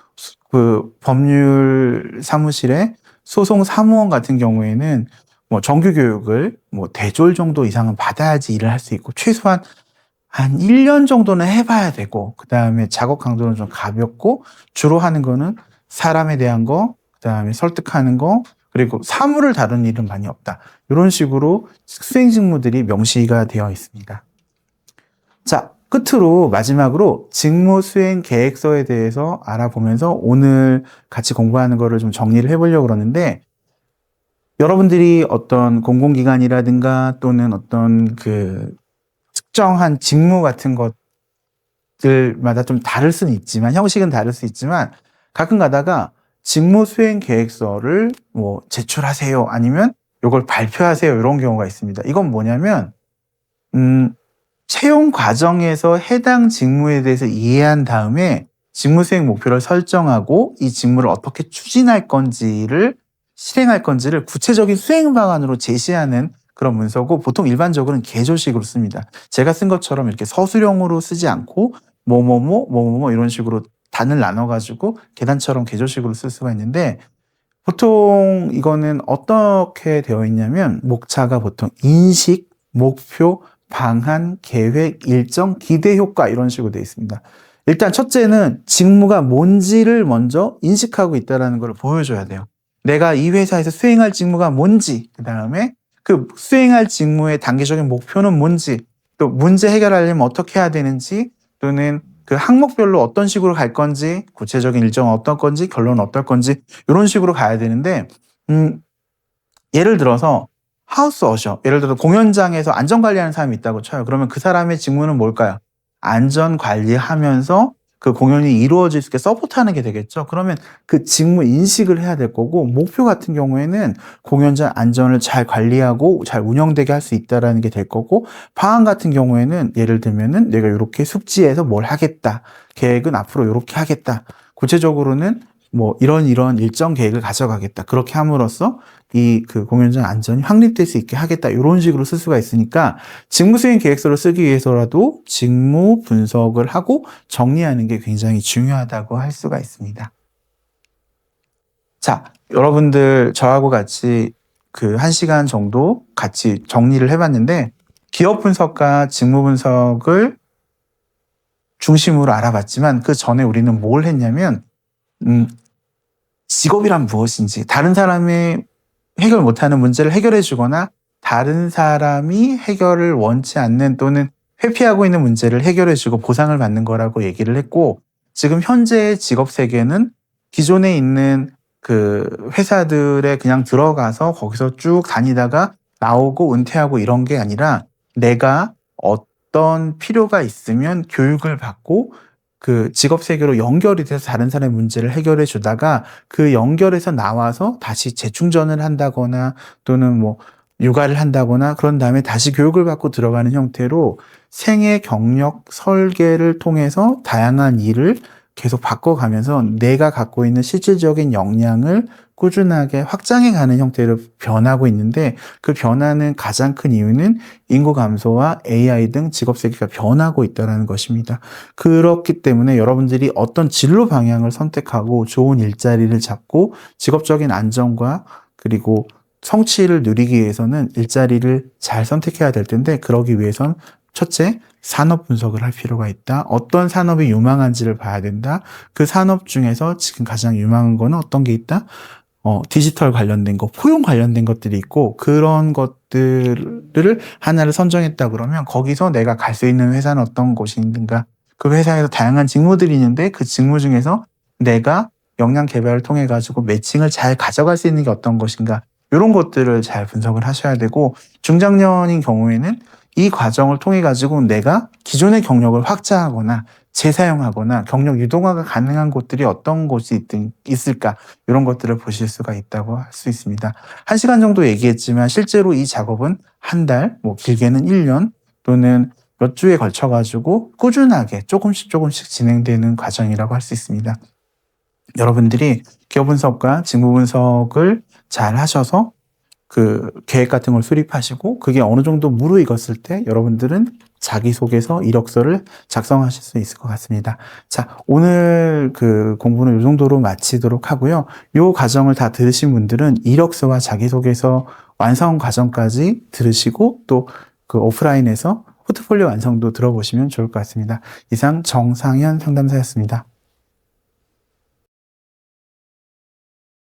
법률 사무실에 소송 사무원 같은 경우에는 정규 교육을 대졸 정도 이상은 받아야지 일을 할 수 있고 최소한 한 1년 정도는 해봐야 되고 그 다음에 작업 강도는 좀 가볍고 주로 하는 거는 사람에 대한 거, 그 다음에 설득하는 거, 그리고 사물을 다루는 일은 많이 없다. 이런 식으로 수행 직무들이 명시가 되어 있습니다. 자, 끝으로 마지막으로 직무 수행 계획서에 대해서 알아보면서 오늘 같이 공부하는 거를 좀 정리를 해보려고 그러는데, 여러분들이 어떤 공공기관이라든가 또는 어떤 그 특정한 직무 같은 것들마다 좀 다를 수는 있지만, 형식은 다를 수 있지만, 가끔 가다가 직무 수행 계획서를 뭐 제출하세요, 아니면 이걸 발표하세요, 이런 경우가 있습니다. 이건 뭐냐면, 채용 과정에서 해당 직무에 대해서 이해한 다음에 직무 수행 목표를 설정하고 이 직무를 어떻게 추진할 건지를, 실행할 건지를 구체적인 수행 방안으로 제시하는 그런 문서고, 보통 일반적으로는 개조식으로 씁니다. 제가 쓴 것처럼 이렇게 서술형으로 쓰지 않고 뭐뭐뭐 이런 식으로 단을 나눠가지고 계단처럼 개조식으로 쓸 수가 있는데, 보통 이거는 어떻게 되어 있냐면 목차가 보통 인식, 목표, 방안, 계획, 일정, 기대 효과 이런 식으로 되어 있습니다. 일단 첫째는 직무가 뭔지를 먼저 인식하고 있다는 걸 보여줘야 돼요. 내가 이 회사에서 수행할 직무가 뭔지, 그 다음에 그 수행할 직무의 단계적인 목표는 뭔지, 또 문제 해결하려면 어떻게 해야 되는지, 또는 그 항목별로 어떤 식으로 갈 건지, 구체적인 일정은 어떤 건지, 결론은 어떨 건지, 이런 식으로 가야 되는데, 예를 들어서 하우스 어셔, 예를 들어 공연장에서 안전관리하는 사람이 있다고 쳐요. 그러면 그 사람의 직무는 뭘까요? 안전관리하면서 그 공연이 이루어질 수 있게 서포트하는 게 되겠죠. 그러면 그 직무 인식을 해야 될 거고, 목표 같은 경우에는 공연장 안전을 잘 관리하고 잘 운영되게 할 수 있다라는 게 될 거고, 방안 같은 경우에는 예를 들면은 내가 이렇게 숙지해서 뭘 하겠다, 계획은 앞으로 이렇게 하겠다, 구체적으로는 뭐 이런 일정 계획을 가져가겠다, 그렇게 함으로써 이 그 공연장 안전이 확립될 수 있게 하겠다, 이런 식으로 쓸 수가 있으니까 직무 수행 계획서를 쓰기 위해서라도 직무 분석을 하고 정리하는 게 굉장히 중요하다고 할 수가 있습니다. 자, 여러분들 저하고 같이 그 1시간 정도 같이 정리를 해봤는데, 기업 분석과 직무 분석을 중심으로 알아봤지만 그 전에 우리는 뭘 했냐면, 직업이란 무엇인지, 다른 사람의 해결 못하는 문제를 해결해 주거나 다른 사람이 해결을 원치 않는 또는 회피하고 있는 문제를 해결해 주고 보상을 받는 거라고 얘기를 했고, 지금 현재의 직업 세계는 기존에 있는 그 회사들에 그냥 들어가서 거기서 쭉 다니다가 나오고 은퇴하고 이런 게 아니라, 내가 어떤 필요가 있으면 교육을 받고 그 직업 세계로 연결이 돼서 다른 사람의 문제를 해결해 주다가 그 연결에서 나와서 다시 재충전을 한다거나 또는 뭐 육아를 한다거나 그런 다음에 다시 교육을 받고 들어가는 형태로 생애 경력 설계를 통해서 다양한 일을 계속 바꿔가면서 내가 갖고 있는 실질적인 역량을 꾸준하게 확장해가는 형태로 변하고 있는데, 그 변화는 가장 큰 이유는 인구 감소와 AI 등 직업 세계가 변하고 있다는 것입니다. 그렇기 때문에 여러분들이 어떤 진로 방향을 선택하고 좋은 일자리를 잡고 직업적인 안정과 그리고 성취를 누리기 위해서는 일자리를 잘 선택해야 될 텐데, 그러기 위해선 첫째, 산업 분석을 할 필요가 있다. 어떤 산업이 유망한지를 봐야 된다. 그 산업 중에서 지금 가장 유망한 거는 어떤 게 있다? 디지털 관련된 거, 포용 관련된 것들이 있고, 그런 것들을 하나를 선정했다 그러면 거기서 내가 갈 수 있는 회사는 어떤 곳이 있는가? 그 회사에서 다양한 직무들이 있는데 그 직무 중에서 내가 역량 개발을 통해 가지고 매칭을 잘 가져갈 수 있는 게 어떤 것인가? 이런 것들을 잘 분석을 하셔야 되고, 중장년인 경우에는 이 과정을 통해 가지고 내가 기존의 경력을 확장하거나 재사용하거나 경력 유동화가 가능한 곳들이 어떤 곳이 있을까, 이런 것들을 보실 수가 있다고 할 수 있습니다. 1시간 정도 얘기했지만 실제로 이 작업은 한 달, 뭐 길게는 1년 또는 몇 주에 걸쳐 가지고 꾸준하게 조금씩 진행되는 과정이라고 할 수 있습니다. 여러분들이 기업 분석과 직무 분석을 잘 하셔서 그 계획 같은 걸 수립하시고 그게 어느 정도 무르익었을 때 여러분들은 자기소개서, 이력서를 작성하실 수 있을 것 같습니다. 자, 오늘 그 공부는 이 정도로 마치도록 하고요. 이 과정을 다 들으신 분들은 이력서와 자기소개서 완성 과정까지 들으시고 또 그 오프라인에서 포트폴리오 완성도 들어보시면 좋을 것 같습니다. 이상 정상현 상담사였습니다.